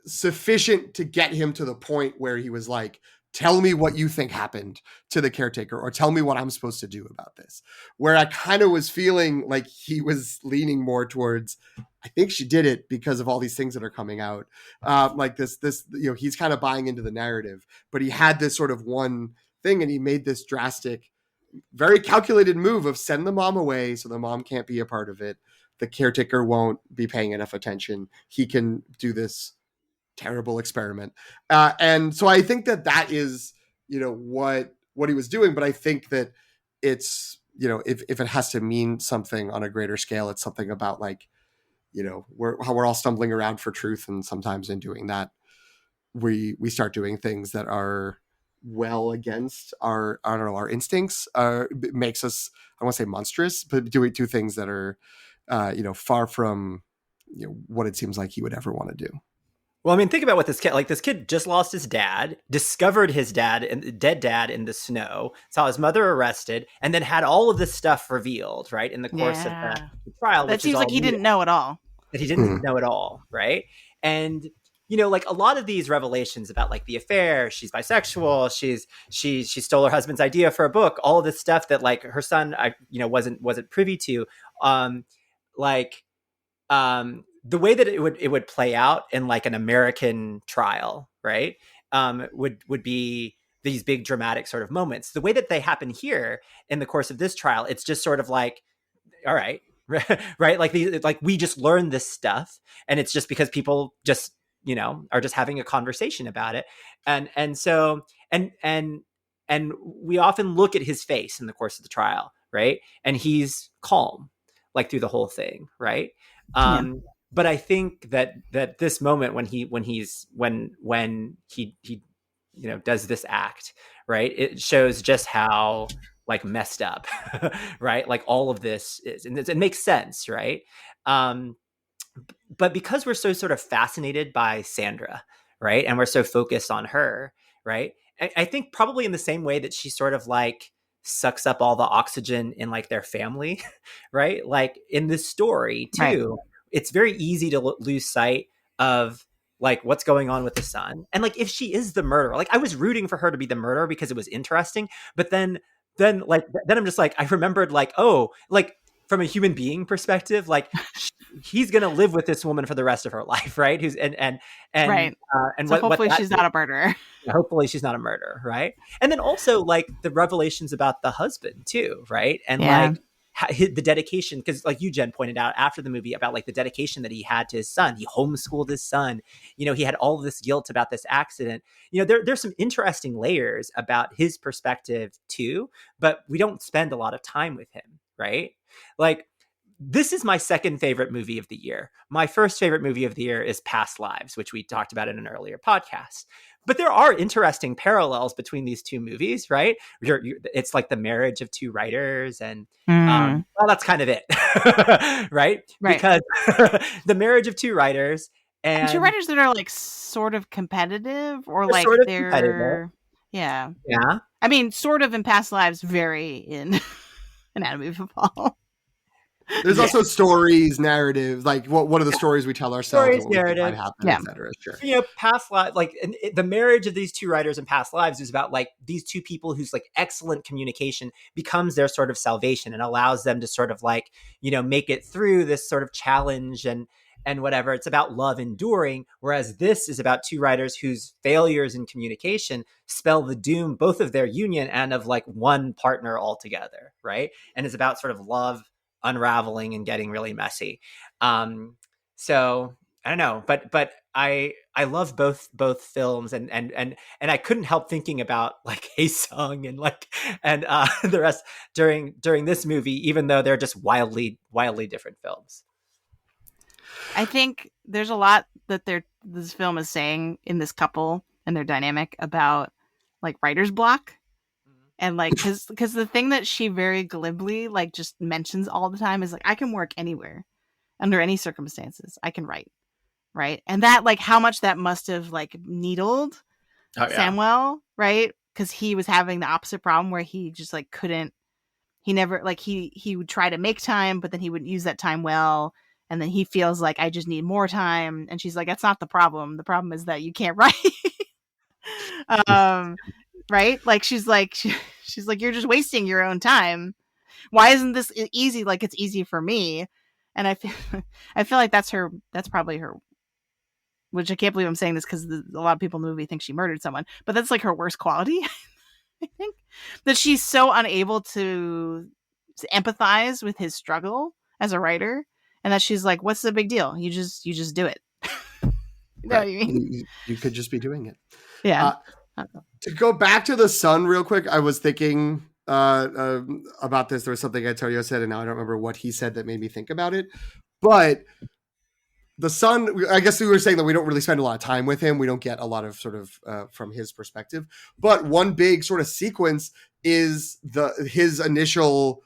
sufficient to get him to the point where he was like, tell me what you think happened to the caretaker, or tell me what I'm supposed to do about this. Where I kind of was feeling like he was leaning more towards, I think she did it because of all these things that are coming out. Like this, you know, he's kind of buying into the narrative, but he had this sort of one thing, and he made this drastic, very calculated move of send the mom away so the mom can't be a part of it. The caretaker won't be paying enough attention. He can do this terrible experiment. And so I think that is, you know, what he was doing. But I think that it's, you know, if it has to mean something on a greater scale, it's something about like, you know, how we're all stumbling around for truth. And sometimes in doing that, we start doing things that are well against our, I don't know, our instincts. It makes us, I don't want to say monstrous, but do things that are, you know, far from, you know, what it seems like he would ever want to do. Well, I mean, think about what this kid just lost his dad, discovered his dad and dead dad in the snow, saw his mother arrested, and then had all of this stuff revealed, right, in the course of the trial. That seems like he didn't know at all. That he didn't know at all, right? And like a lot of these revelations about like the affair, she's bisexual, she stole her husband's idea for a book, all of this stuff that like her son, wasn't privy to, like, the way that it would play out in like an American trial, right? Would be these big dramatic sort of moments. The way that they happen here in the course of this trial, it's just sort of like, all right, right? Like we just learned this stuff, and it's just because people just are just having a conversation about it, and so and we often look at his face in the course of the trial, right? And he's calm, like through the whole thing, right? But I think that this moment when he does this act, right, it shows just how like messed up, right? Like all of this is, and it makes sense, right? But because we're so sort of fascinated by Sandra, right, and we're so focused on her, right, I think probably in the same way that she sort of like sucks up all the oxygen in like their family, right? Like in this story too, right, it's very easy to lose sight of like what's going on with the son. And like if she is the murderer, like I was rooting for her to be the murderer because it was interesting, but then I'm just like, I remembered like, oh, like from a human being perspective, like he's gonna live with this woman for the rest of her life, right? Who's and right. And so hopefully she's not a murderer. Hopefully she's not a murderer, right? And then also like the revelations about the husband too, right? And like the dedication, because like you, Jen, pointed out after the movie about like the dedication that he had to his son. He homeschooled his son. He had all of this guilt about this accident. There's some interesting layers about his perspective too, but we don't spend a lot of time with him, right? Like, this is my second favorite movie of the year. My first favorite movie of the year is Past Lives, which we talked about in an earlier podcast. But there are interesting parallels between these two movies, right? It's like the marriage of two writers, and well, that's kind of it, right? Because the marriage of two writers and two writers that are like sort of competitive, or like sort of they're competitive. Yeah. I mean, sort of in Past Lives, very in Anatomy of a Fall. There's also stories, narratives, like what are the stories we tell ourselves, and what narrative might happen, etc. Sure. Past lives, like the marriage of these two writers in Past Lives is about like these two people whose like excellent communication becomes their sort of salvation and allows them to sort of like, make it through this sort of challenge and whatever. It's about love enduring, whereas this is about two writers whose failures in communication spell the doom both of their union and of like one partner altogether, right? And it's about sort of love unraveling and getting really messy. So I don't know, but I love both films, and I couldn't help thinking about like Hae-sung and the rest during this movie, even though they're just wildly different films. I think there's a lot that this film is saying in this couple and their dynamic about like writer's block. And like, because the thing that she very glibly like just mentions all the time is like, I can work anywhere, under any circumstances. I can write, right? And that like how much that must have like needled Samuel, right? Because he was having the opposite problem where he just like couldn't. He never like he would try to make time, but then he wouldn't use that time well, and then he feels like I just need more time. And she's like, that's not the problem. The problem is that you can't write. Right? Like she's like, you're just wasting your own time. Why isn't this easy? Like it's easy for me. And I feel like that's probably her, which I can't believe I'm saying this because a lot of people in the movie think she murdered someone, but that's like her worst quality. I think that she's so unable to empathize with his struggle as a writer, and that she's like, what's the big deal? You just do it. You know what I mean? You could just be doing it. Yeah. To go back to the son real quick, I was thinking about this. There was something Antonio said, and now I don't remember what he said that made me think about it. But the son, I guess we were saying that we don't really spend a lot of time with him. We don't get a lot of sort of from his perspective. But one big sort of sequence is his initial,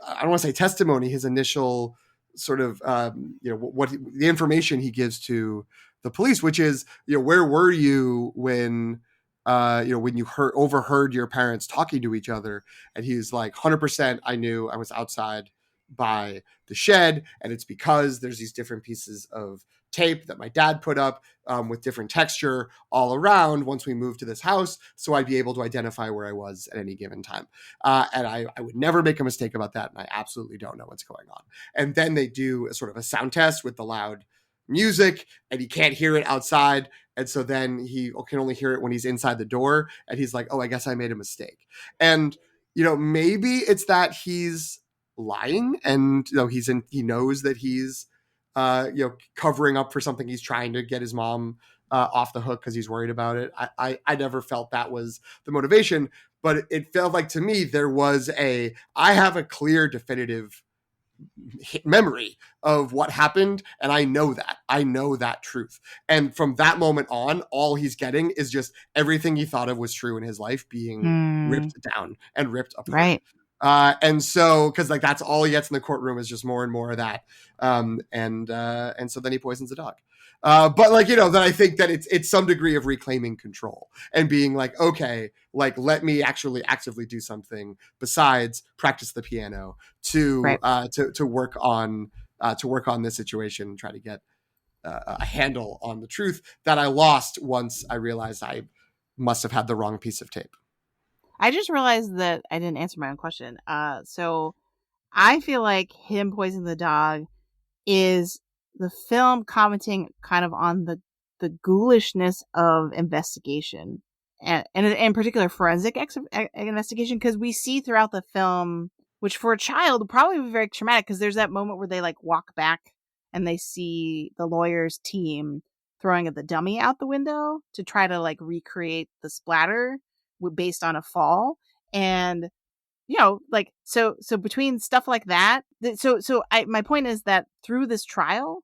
I don't want to say testimony, his initial sort of, what the information he gives to the police, which is, where were you when you overheard your parents talking to each other? And he's like, 100%, I knew, I was outside by the shed, and it's because there's these different pieces of tape that my dad put up with different texture all around once we moved to this house, so I'd be able to identify where I was at any given time. And I would never make a mistake about that, and I absolutely don't know what's going on. And then they do a sort of a sound test with the loud music, and he can't hear it outside, and so then he can only hear it when he's inside the door, and he's like, oh, I guess I made a mistake. And maybe it's that he's lying, and he knows that he's covering up for something. He's trying to get his mom off the hook because he's worried about it. I never felt that was the motivation, but it felt like to me I have a clear, definitive memory of what happened, and I know that truth. And from that moment on, all he's getting is just everything he thought of was true in his life being ripped down and ripped apart. Right. And so, because like that's all he gets in the courtroom is just more and more of that. And so then he poisons the dog. But like, then I think that it's some degree of reclaiming control and being like, okay, like let me actually actively do something besides practice the piano to work on this situation and try to get a handle on the truth that I lost once I realized I must have had the wrong piece of tape. I just realized that I didn't answer my own question. So I feel like him poisoning the dog is the film commenting kind of on the ghoulishness of investigation and in particular forensic investigation, because we see throughout the film, which for a child would probably be very traumatic, because there's that moment where they like walk back and they see the lawyer's team throwing the dummy out the window to try to like recreate the splatter based on a fall. And like so between stuff like that, my point is that through this trial,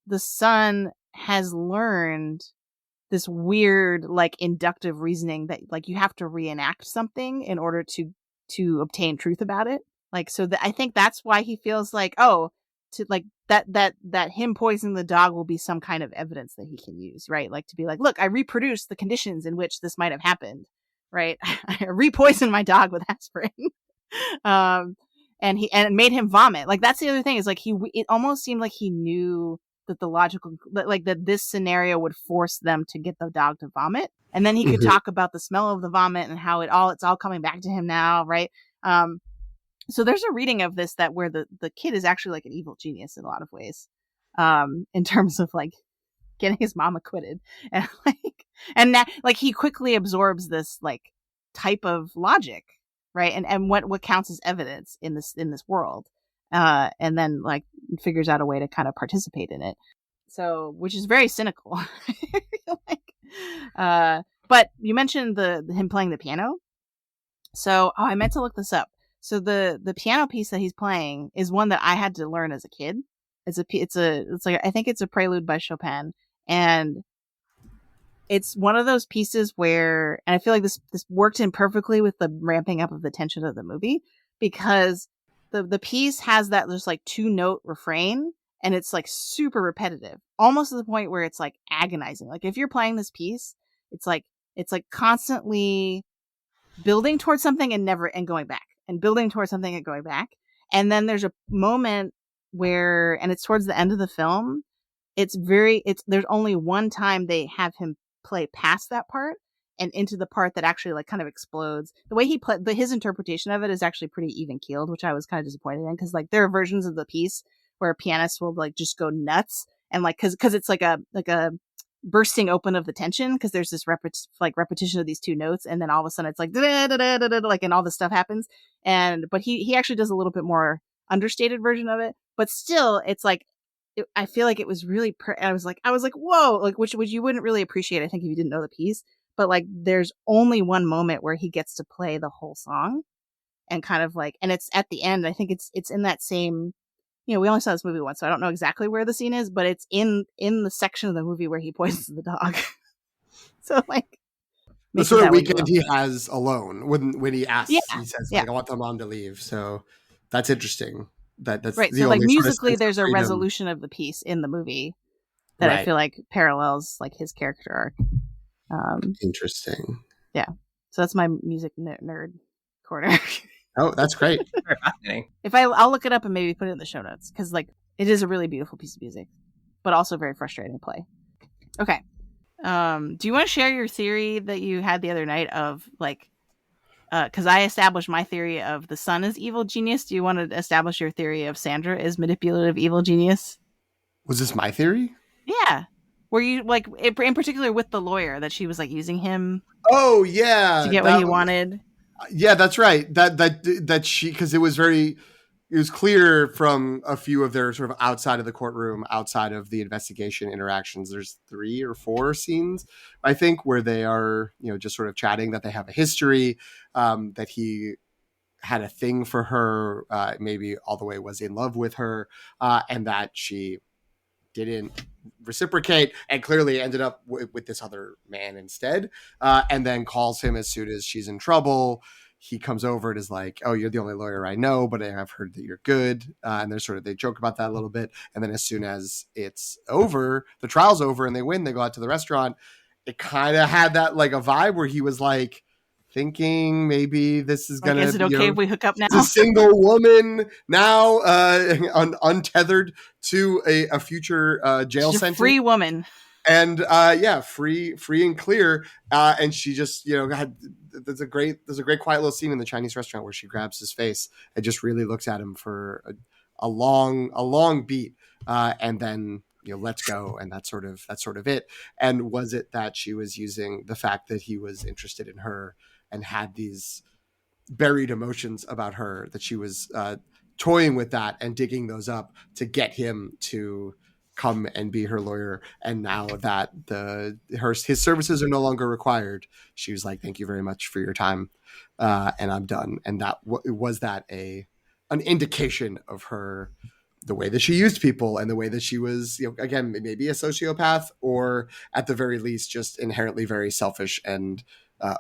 the son has learned this weird like inductive reasoning that like you have to reenact something in order to obtain truth about it. Like, so I think that's why he feels like, oh, to like that him poisoning the dog will be some kind of evidence that he can use, right? Like to be like, look, I reproduced the conditions in which this might have happened, right? I repoisoned my dog with aspirin. And made him vomit. Like that's the other thing, is like it almost seemed like he knew that the logical, like that this scenario would force them to get the dog to vomit, and then he could talk about the smell of the vomit and how it's all coming back to him now, right? So there's a reading of this that where the kid is actually like an evil genius in a lot of ways, in terms of like getting his mom acquitted, and that like he quickly absorbs this like type of logic, right? And what counts as evidence in this world, and then like figures out a way to kind of participate in it. So, which is very cynical. But you mentioned him playing the piano. So, I meant to look this up. So the piano piece that he's playing is one that I had to learn as a kid. It's like, I think it's a prelude by Chopin, and it's one of those pieces where, and I feel like this worked in perfectly with the ramping up of the tension of the movie, because the piece has that just like 2-note refrain, and it's like super repetitive, almost to the point where it's like agonizing. Like if you're playing this piece, it's like constantly building towards something and going back, and building towards something and going back. And then there's a moment where, and it's towards the end of the film, there's only one time they have him play past that part and into the part that actually like kind of explodes. The way he played, his interpretation of it is actually pretty even keeled, which I was kind of disappointed in, because like there are versions of the piece where a pianist will like just go nuts, and like because it's like a bursting open of the tension, because there's this repetition of these 2 notes, and then all of a sudden it's like like, and all this stuff happens. But he actually does a little bit more understated version of it, but still it's like I feel like it was really I was like whoa, like which you wouldn't really appreciate, I think, if you didn't know the piece. But like there's only one moment where he gets to play the whole song, and kind of like, and it's at the end. I think it's in that same, we only saw this movie once, so I don't know exactly where the scene is, but it's in the section of the movie where he poisons the dog. So like the sort of weekend he has alone when he asks, he says like, I want the mom to leave. So that's interesting. That's right. So like musically, there's a resolution of the piece in the movie that I feel like parallels like his character arc. Interesting. Yeah. So that's my music nerd corner. Oh, that's great. Very fascinating. I'll look it up and maybe put it in the show notes, because like it is a really beautiful piece of music, but also very frustrating to play. Okay. Do you want to share your theory that you had the other night of like, because I established my theory of the son as evil genius. Do you want to establish your theory of Sandra as manipulative evil genius? Was this my theory? Yeah. Were you like in particular with the lawyer that she was like using him? Oh yeah, to get what he wanted. Yeah, that's right. That she, because it was clear from a few of their sort of outside of the courtroom, outside of the investigation interactions. There's 3 or 4 scenes, I think, where they are, just sort of chatting, that they have a history, that he had a thing for her, maybe all the way was in love with her, and that she didn't reciprocate and clearly ended up with this other man instead, and then calls him as soon as she's in trouble. He comes over and is like, oh, you're the only lawyer I know, but I've heard that you're good. And they joke about that a little bit. And then as soon as it's over, the trial's over and they win, they go out to the restaurant. It kind of had that like a vibe where he was like thinking maybe this is going to, is it okay if we hook up now? It's a single woman now, untethered to a future jail sentence. Free woman. And free and clear. And she just, there's a great quiet little scene in the Chinese restaurant where she grabs his face and just really looks at him for a long beat, and then lets go, and that's sort of it. And was it that she was using the fact that he was interested in her and had these buried emotions about her, that she was toying with that and digging those up to get him to come and be her lawyer? And now that his services are no longer required, she was like, thank you very much for your time, and I'm done. And that was that an indication of her, the way that she used people and the way that she was, again, maybe a sociopath, or at the very least just inherently very selfish and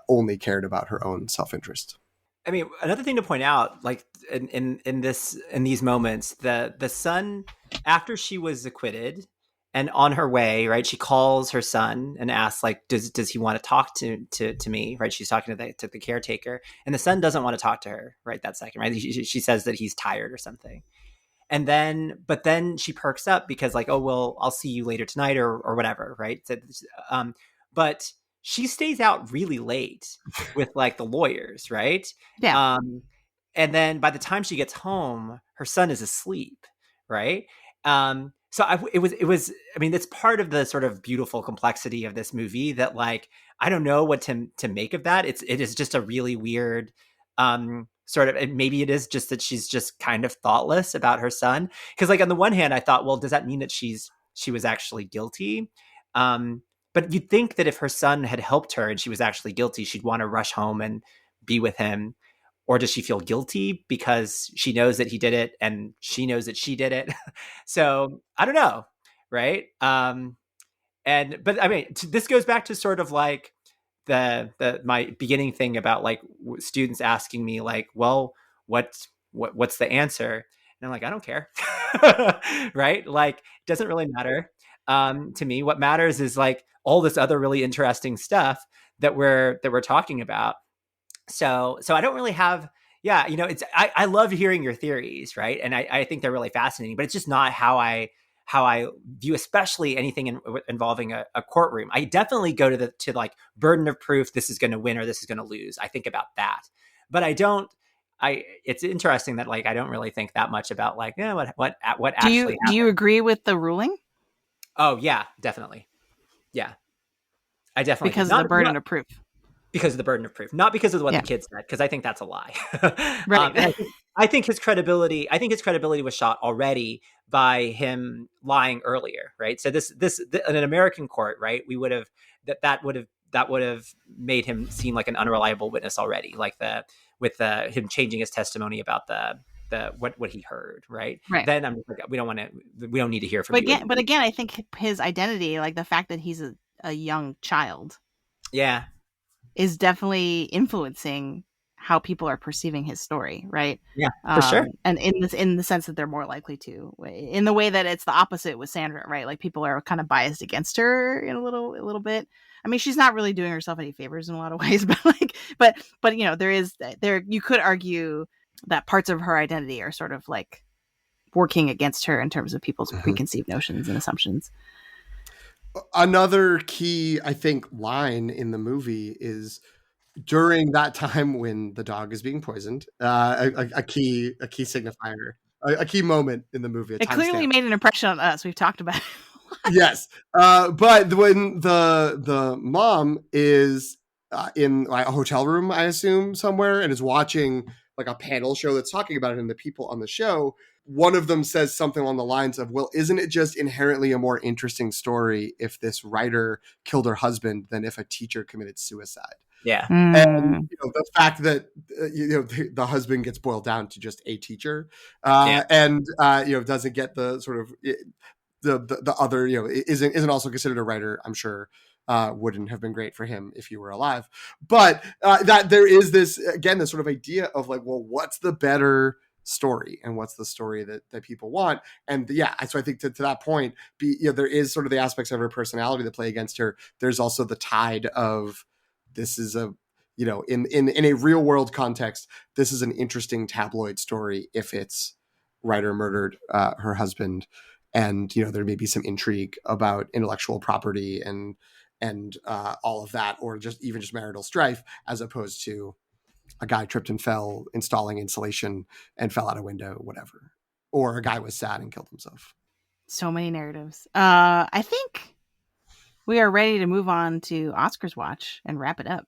only cared about her own self-interest. I mean, another thing to point out, like in these moments, the son, after she was acquitted and on her way, right, she calls her son and asks, like, does he want to talk to me, right? She's talking to the caretaker, and the son doesn't want to talk to her right that second, right? She says that he's tired or something. And but then she perks up because like, oh, well, I'll see you later tonight or whatever, right? So, but she stays out really late with like the lawyers, right? Yeah. And then by the time she gets home, her son is asleep, right? So it was. I mean, that's part of the sort of beautiful complexity of this movie. That like, I don't know what to make of that. It is just a really weird sort of. And maybe it is just that she's just kind of thoughtless about her son. Because like on the one hand, I thought, well, does that mean that she was actually guilty? But you'd think that if her son had helped her and she was actually guilty, she'd want to rush home and be with him. Or does she feel guilty because she knows that he did it and she knows that she did it? So I don't know, right? But I mean, this goes back to sort of like my beginning thing about like students asking me like, well, what's the answer? And I'm like, I don't care, right? Like, it doesn't really matter. To me, what matters is like all this other really interesting stuff that we're talking about. So I don't really have, I love hearing your theories, right? And I think they're really fascinating, but it's just not how I view, especially anything involving a courtroom. I definitely go to like burden of proof. This is going to win or this is going to lose. I think about that, but it's interesting that like, I don't really think that much about like, what actually happened. Do you agree with the ruling? Oh yeah, definitely. Yeah, I definitely, because of the burden of proof. Because of the burden of proof, not because of what the kid said, because I think that's a lie. Right. I think his credibility was shot already by him lying earlier, right? So this in an American court, right? We would have that would have made him seem like an unreliable witness already, like him changing his testimony about what he heard, right? Right. Then I'm just like, we don't need to hear from you. But again, I think his identity, like the fact that he's a young child, is definitely influencing how people are perceiving his story, right? Yeah, for sure. And in the sense that they're more likely to, in the way that it's the opposite with Sandra, right? Like people are kind of biased against her in a little bit. I mean, she's not really doing herself any favors in a lot of ways, but you know, there you could argue that parts of her identity are sort of like working against her in terms of people's preconceived notions and assumptions. Another key, I think, line in the movie is during that time when the dog is being poisoned, a key signifier, a key moment in the movie. It clearly made an impression on us. We've talked about it. Yes, but when the mom is in like a hotel room, I assume somewhere, and is watching like a panel show that's talking about it, and the people on the show, one of them says something along the lines of, well, isn't it just inherently a more interesting story if this writer killed her husband than if a teacher committed suicide? Yeah. And the fact that the husband gets boiled down to just a teacher, and doesn't get the sort of the other, isn't also considered a writer, I'm sure wouldn't have been great for him if he were alive. But that there is this, again, this sort of idea of like, well, what's the better story and what's the story that people want? And so I think to that point, there is sort of the aspects of her personality that play against her. There's also the tide of, this is a, in a real world context, this is an interesting tabloid story if its writer murdered her husband, and there may be some intrigue about intellectual property and all of that, or just marital strife, as opposed to a guy tripped and fell installing insulation and fell out a window, whatever, or a guy was sad and killed himself. So many narratives. I think we are ready to move on to Oscars watch and wrap it up.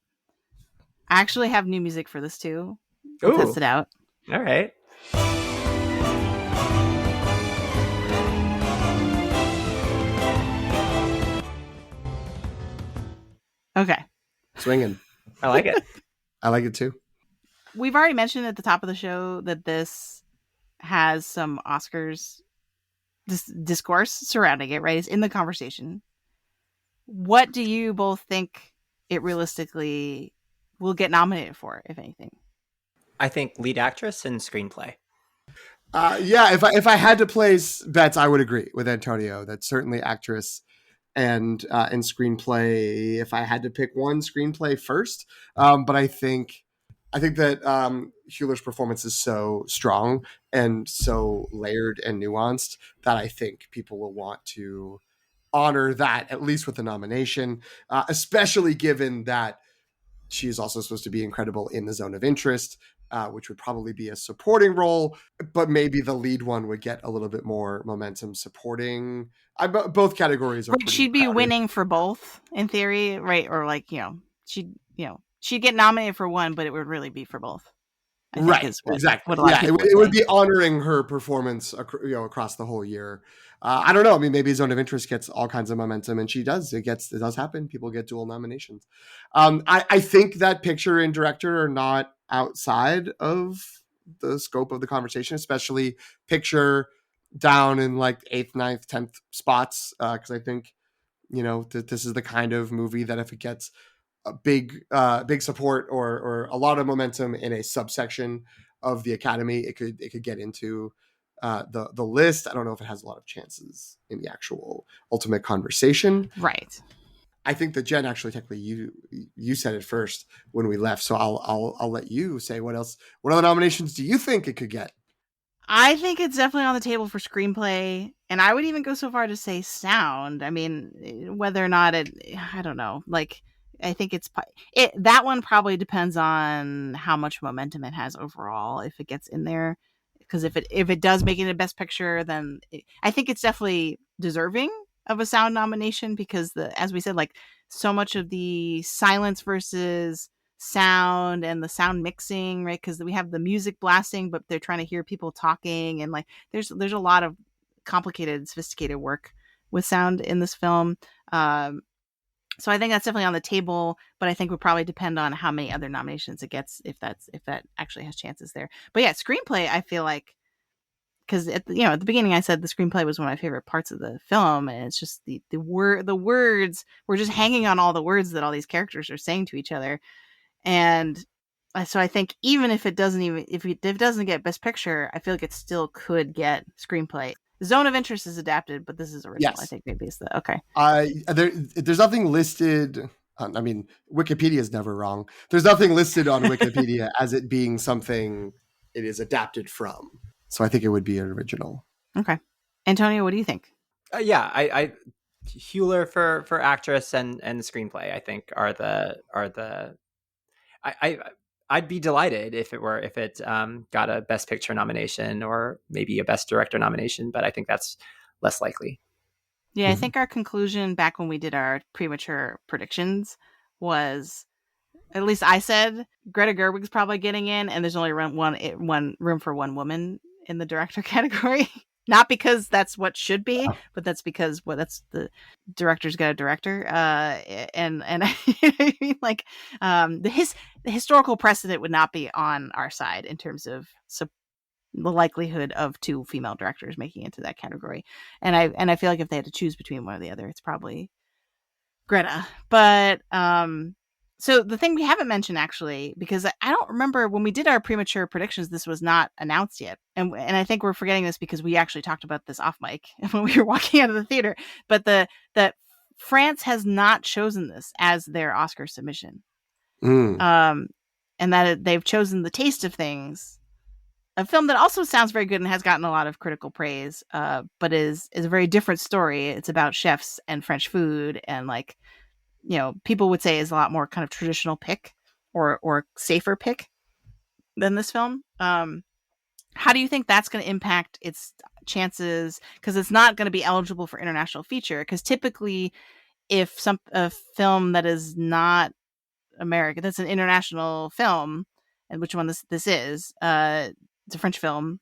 I actually have new music for this too. We'll test it out. All right. Okay. Swinging. I like it. I like it too. We've already mentioned at the top of the show that this has some Oscars discourse surrounding it, right? It's in the conversation. What do you both think it realistically will get nominated for, if anything? I think lead actress and screenplay. If I had to place bets, I would agree with Antonio. That's certainly actress and screenplay. If I had to pick one, screenplay first. But I think that Hewler's performance is so strong and so layered and nuanced that I think people will want to honor that, at least with the nomination, especially given that she is also supposed to be incredible in The Zone of Interest, which would probably be a supporting role, but maybe the lead one would get a little bit more momentum supporting. Both categories are. She'd be winning for both, in theory, right? Or like, she'd get nominated for one, but it would really be for both. Right, exactly. It would be honoring her performance, across the whole year. I don't know. I mean, maybe Zone of Interest gets all kinds of momentum, and she does. It does happen. People get dual nominations. I think that picture and director are not outside of the scope of the conversation, especially picture down in like 8th, 9th, 10th spots, because I think this is the kind of movie that if it gets a big support or a lot of momentum in a subsection of the Academy, it could get into the list. I don't know if it has a lot of chances in the actual ultimate conversation. Right. I think that Jen, actually, technically, you said it first when we left, so I'll let you say what else. What other nominations do you think it could get? I think it's definitely on the table for screenplay, and I would even go so far to say sound. I mean, whether or not I don't know. Like, I think that one probably depends on how much momentum it has overall, if it gets in there. Because if it does make it a Best Picture, then I think it's definitely deserving of a sound nomination, because as we said, like, so much of the silence versus sound and the sound mixing, right? Because we have the music blasting, but they're trying to hear people talking, and like there's a lot of complicated, sophisticated work with sound in this film. So I think that's definitely on the table, but I think would probably depend on how many other nominations it gets, if that actually has chances there. But yeah, screenplay, I feel like, because at the beginning I said the screenplay was one of my favorite parts of the film, and it's just the words, we're just hanging on all the words that all these characters are saying to each other. And so I think even if it doesn't get Best Picture, I feel like it still could get screenplay. Zone of Interest is adapted, but this is original. Yes. I think maybe it's okay. There's nothing listed. I mean, Wikipedia is never wrong. There's nothing listed on Wikipedia as it being something it is adapted from. So I think it would be an original. Okay. Antonio, what do you think? Yeah, I Hewler for actress and screenplay, I think are the I'd be delighted if it got a Best Picture nomination or maybe a Best Director nomination, but I think that's less likely. Yeah, I think our conclusion back when we did our premature predictions was, at least I said, Greta Gerwig's probably getting in, and there's only one room for one woman in the director category. Not because that's what should be, but that's because that's the director's got a director. And I mean, like, the historical precedent would not be on our side in terms of the likelihood of two female directors making it into that category. And I feel like if they had to choose between one or the other, it's probably Greta. But so the thing we haven't mentioned, actually, because I don't remember when we did our premature predictions, this was not announced yet. And I think we're forgetting this because we actually talked about this off mic when we were walking out of the theater. But that France has not chosen this as their Oscar submission. And that they've chosen The Taste of Things, a film that also sounds very good and has gotten a lot of critical praise, but is a very different story. It's about chefs and French food, and, like, you know, people would say is a lot more kind of traditional pick or safer pick than this film. How do you think that's going to impact its chances? Because it's not going to be eligible for international feature. Because typically, if a film that is not American, that's an international film, and which one this is, it's a French film,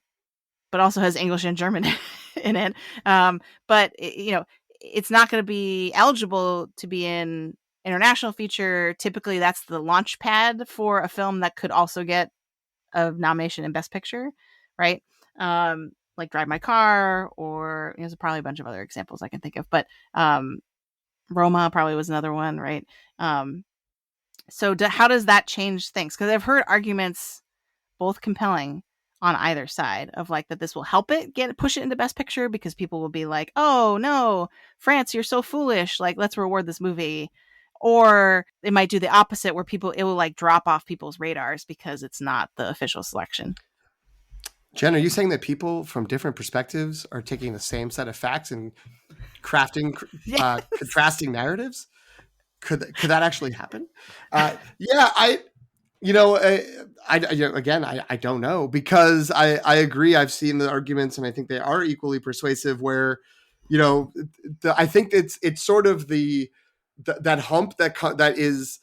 but also has English and German in it. But you know, it's not going to be eligible to be in international feature. Typically, that's the launch pad for a film that could also get a nomination in Best Picture, right? Like Drive My Car, or there's probably a bunch of other examples I can think of, but Roma probably was another one, right? So how does that change things? Because I've heard arguments, both compelling, on either side, of like that this will help it push it into Best Picture because people will be like, oh no, France, you're so foolish, like let's reward this movie. Or it might do the opposite, where it will like drop off people's radars because it's not the official selection. Jen, are you saying that people from different perspectives are taking the same set of facts and crafting contrasting narratives? Could that actually happen? Yeah, I don't know, because I agree. I've seen the arguments, and I think they are equally persuasive. Where, I think it's sort of that hump that is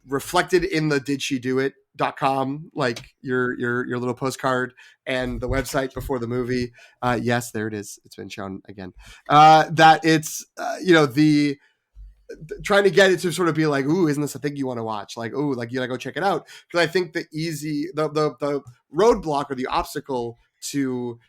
reflected in the Did She Do It.com, like your little postcard and the website before the movie. Yes, there it is. It's been shown again. That it's the trying to get it to sort of be like, ooh, isn't this a thing you want to watch? Like, ooh, like you gotta go check it out. Because I think the roadblock or the obstacle to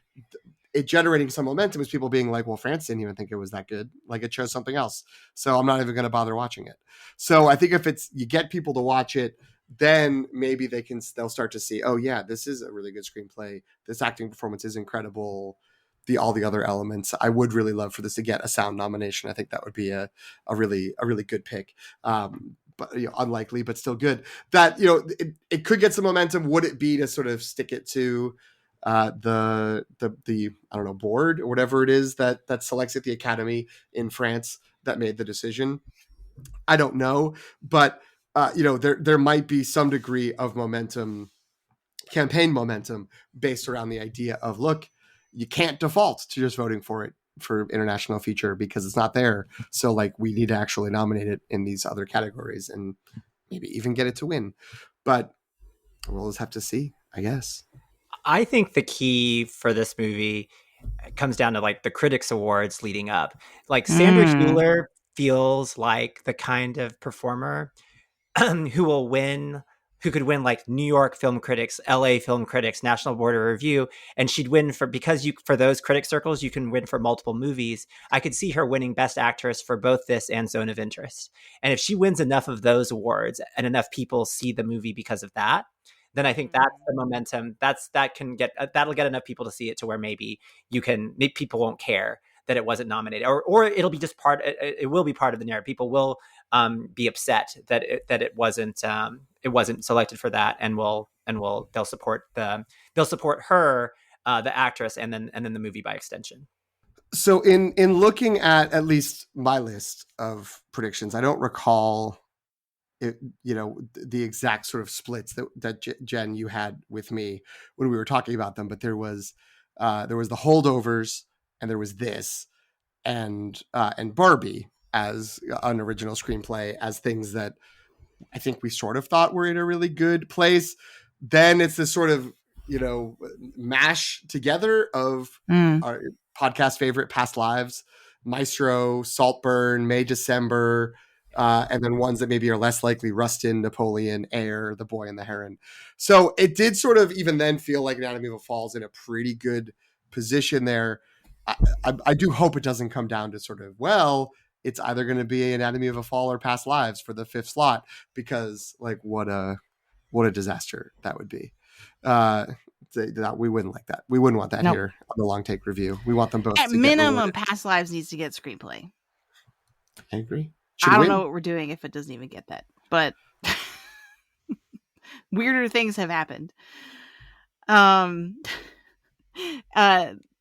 it generating some momentum is people being like, well, France didn't even think it was that good. Like, it chose something else, so I'm not even going to bother watching it. So I think if you get people to watch it, then maybe they'll start to see, oh yeah, this is a really good screenplay. This acting performance is incredible. All the other elements. I would really love for this to get a sound nomination. I think that would be a really good pick. But unlikely, but still good. That it could get some momentum. Would it be to sort of stick it to the I don't know, board or whatever it is that selects at the Academy in France that made the decision? I don't know, but there might be some degree of momentum, campaign momentum, based around the idea of, look, you can't default to just voting for it for international feature because it's not there. So like, we need to actually nominate it in these other categories and maybe even get it to win. But we'll just have to see, I guess. I think the key for this movie comes down to like the critics awards leading up. Like, Sandra Hüller feels like the kind of performer who could win like New York Film Critics, LA Film Critics, National Board of Review, and she'd win for those critic circles, you can win for multiple movies. I could see her winning Best Actress for both this and Zone of Interest. And if she wins enough of those awards and enough people see the movie because of that, then I think that's the momentum. That'll get enough people to see it to where maybe people won't care that it wasn't nominated, or it'll be just it will be part of the narrative. People will be upset that it wasn't selected for that, and will they'll support her, the actress, and then the movie by extension. So in looking at least my list of predictions, I don't recall it, the exact sort of splits that Jen, you had with me when we were talking about them, but there was the holdovers, and there was this, and Barbie as an original screenplay, as things that I think we sort of thought were in a really good place. Then it's this sort of, mash together of our podcast favorite past lives, Maestro, Saltburn, May, December, and then ones that maybe are less likely, Rustin, Napoleon, Air, The Boy and the Heron. So it did sort of even then feel like Anatomy of a Fall's in a pretty good position there. I do hope it doesn't come down to sort of, well, it's either going to be Anatomy of a Fall or Past Lives for the fifth slot, because like what a disaster that would be. That we wouldn't like that. We wouldn't want that here on the Long Take Review. We want them both. At minimum, Past Lives needs to get screenplay. I agree. I don't know what we're doing if it doesn't even get that, but weirder things have happened.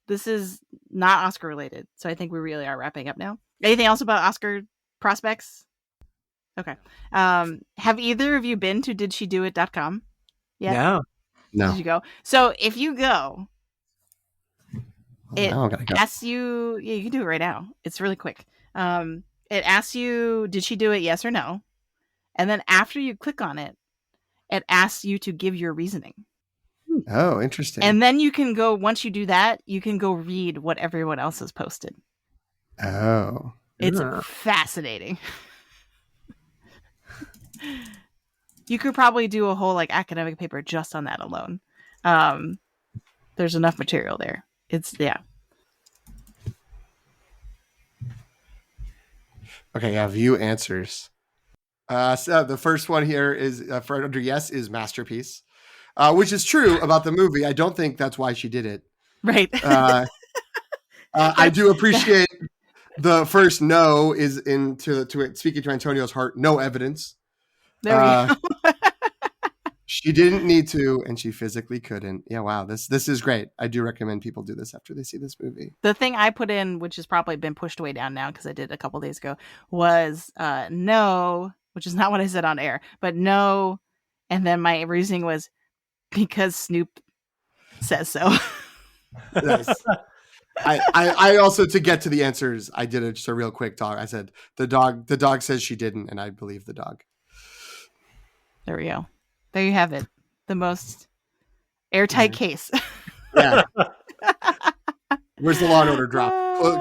This is not Oscar related, so I think we really are wrapping up now. Anything else about Oscar prospects? Okay. Have either of you been to didshedoit.com yet? No. Did you go? So if you go, it asks you, you can do it right now. It's really quick. It asks you, did she do it? Yes or no? And then after you click on it, it asks you to give your reasoning. Oh, interesting. And then you can go, once you do that, you can go read what everyone else has posted. Oh. It's fascinating. You could probably do a whole academic paper just on that alone. There's enough material there. Okay, view answers. So the first one here is for under yes is masterpiece, which is true about the movie. I don't think that's why she did it. Right. I do appreciate the first no is into speaking to Antonio's heart. No evidence. There we go. She didn't need to, and she physically couldn't. Yeah, wow. This is great. I do recommend people do this after they see this movie. The thing I put in, which has probably been pushed way down now because I did it a couple days ago, was no, which is not what I said on air, but no. And then my reasoning was because Snoop says so. Nice. I also, to get to the answers, I did just a real quick talk. I said the dog says she didn't, and I believe the dog. There we go. There you have it. The most airtight case. Yeah. Where's the Law and Order drop?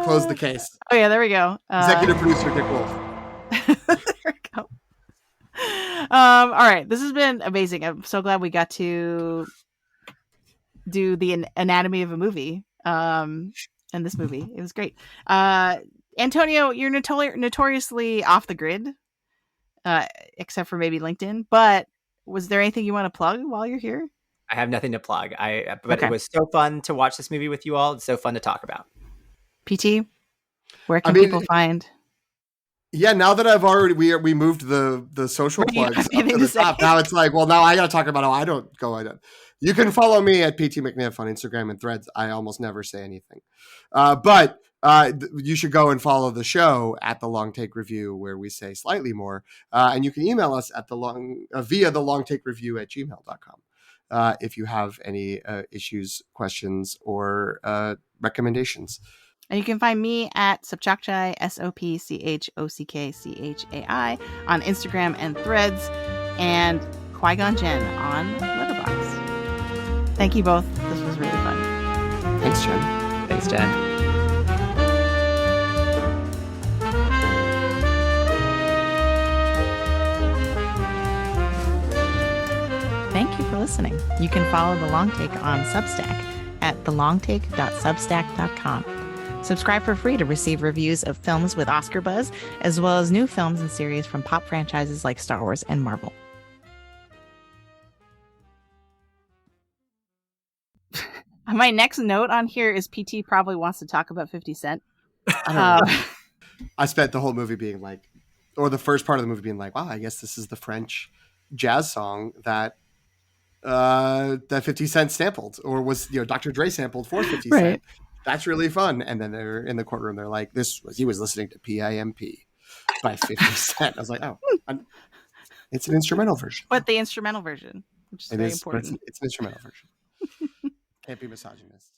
Close the case. Oh yeah, there we go. Executive producer Dick Wolf. There we go. All right. This has been amazing. I'm so glad we got to do the anatomy of a movie. And this movie. It was great. Antonio, you're notoriously off the grid. Except for maybe LinkedIn. But was there anything you want to plug while you're here? I have nothing to plug. But it was so fun to watch this movie with you all. It's so fun to talk about. PT, where can people find? Yeah, now that I've already we moved the social plugs up to the top. Now it's like, well, now I got to talk about how I don't go. You can follow me at PT McNiff on Instagram and Threads. I almost never say anything, but you should go and follow the show at the Long Take Review, where we say slightly more. And you can email us at via the longtakereview@gmail.com if you have any issues, questions, or recommendations. And you can find me at Sopchakchai, SOPCHOCKCHAI on Instagram and Threads, and Qui-Gon Jen on Letterboxd. Thank you both. This was really fun. Thanks, Jen. Thanks, Jen. Thank you for listening. You can follow The Long Take on Substack at thelongtake.substack.com. Subscribe for free to receive reviews of films with Oscar buzz, as well as new films and series from pop franchises like Star Wars and Marvel. My next note on here is PT probably wants to talk about 50 Cent. I spent the whole movie being like, or the first part of the movie being like, wow, I guess this is the French jazz song that that 50 Cent sampled, or was Dr. Dre sampled for 50 Right. Cent. That's really fun. And then they're in the courtroom. They're like, he was listening to PIMP by 50 Cent. I was like, oh, it's an instrumental version. But the instrumental version, which is very important. It's an instrumental version. Can't be misogynist.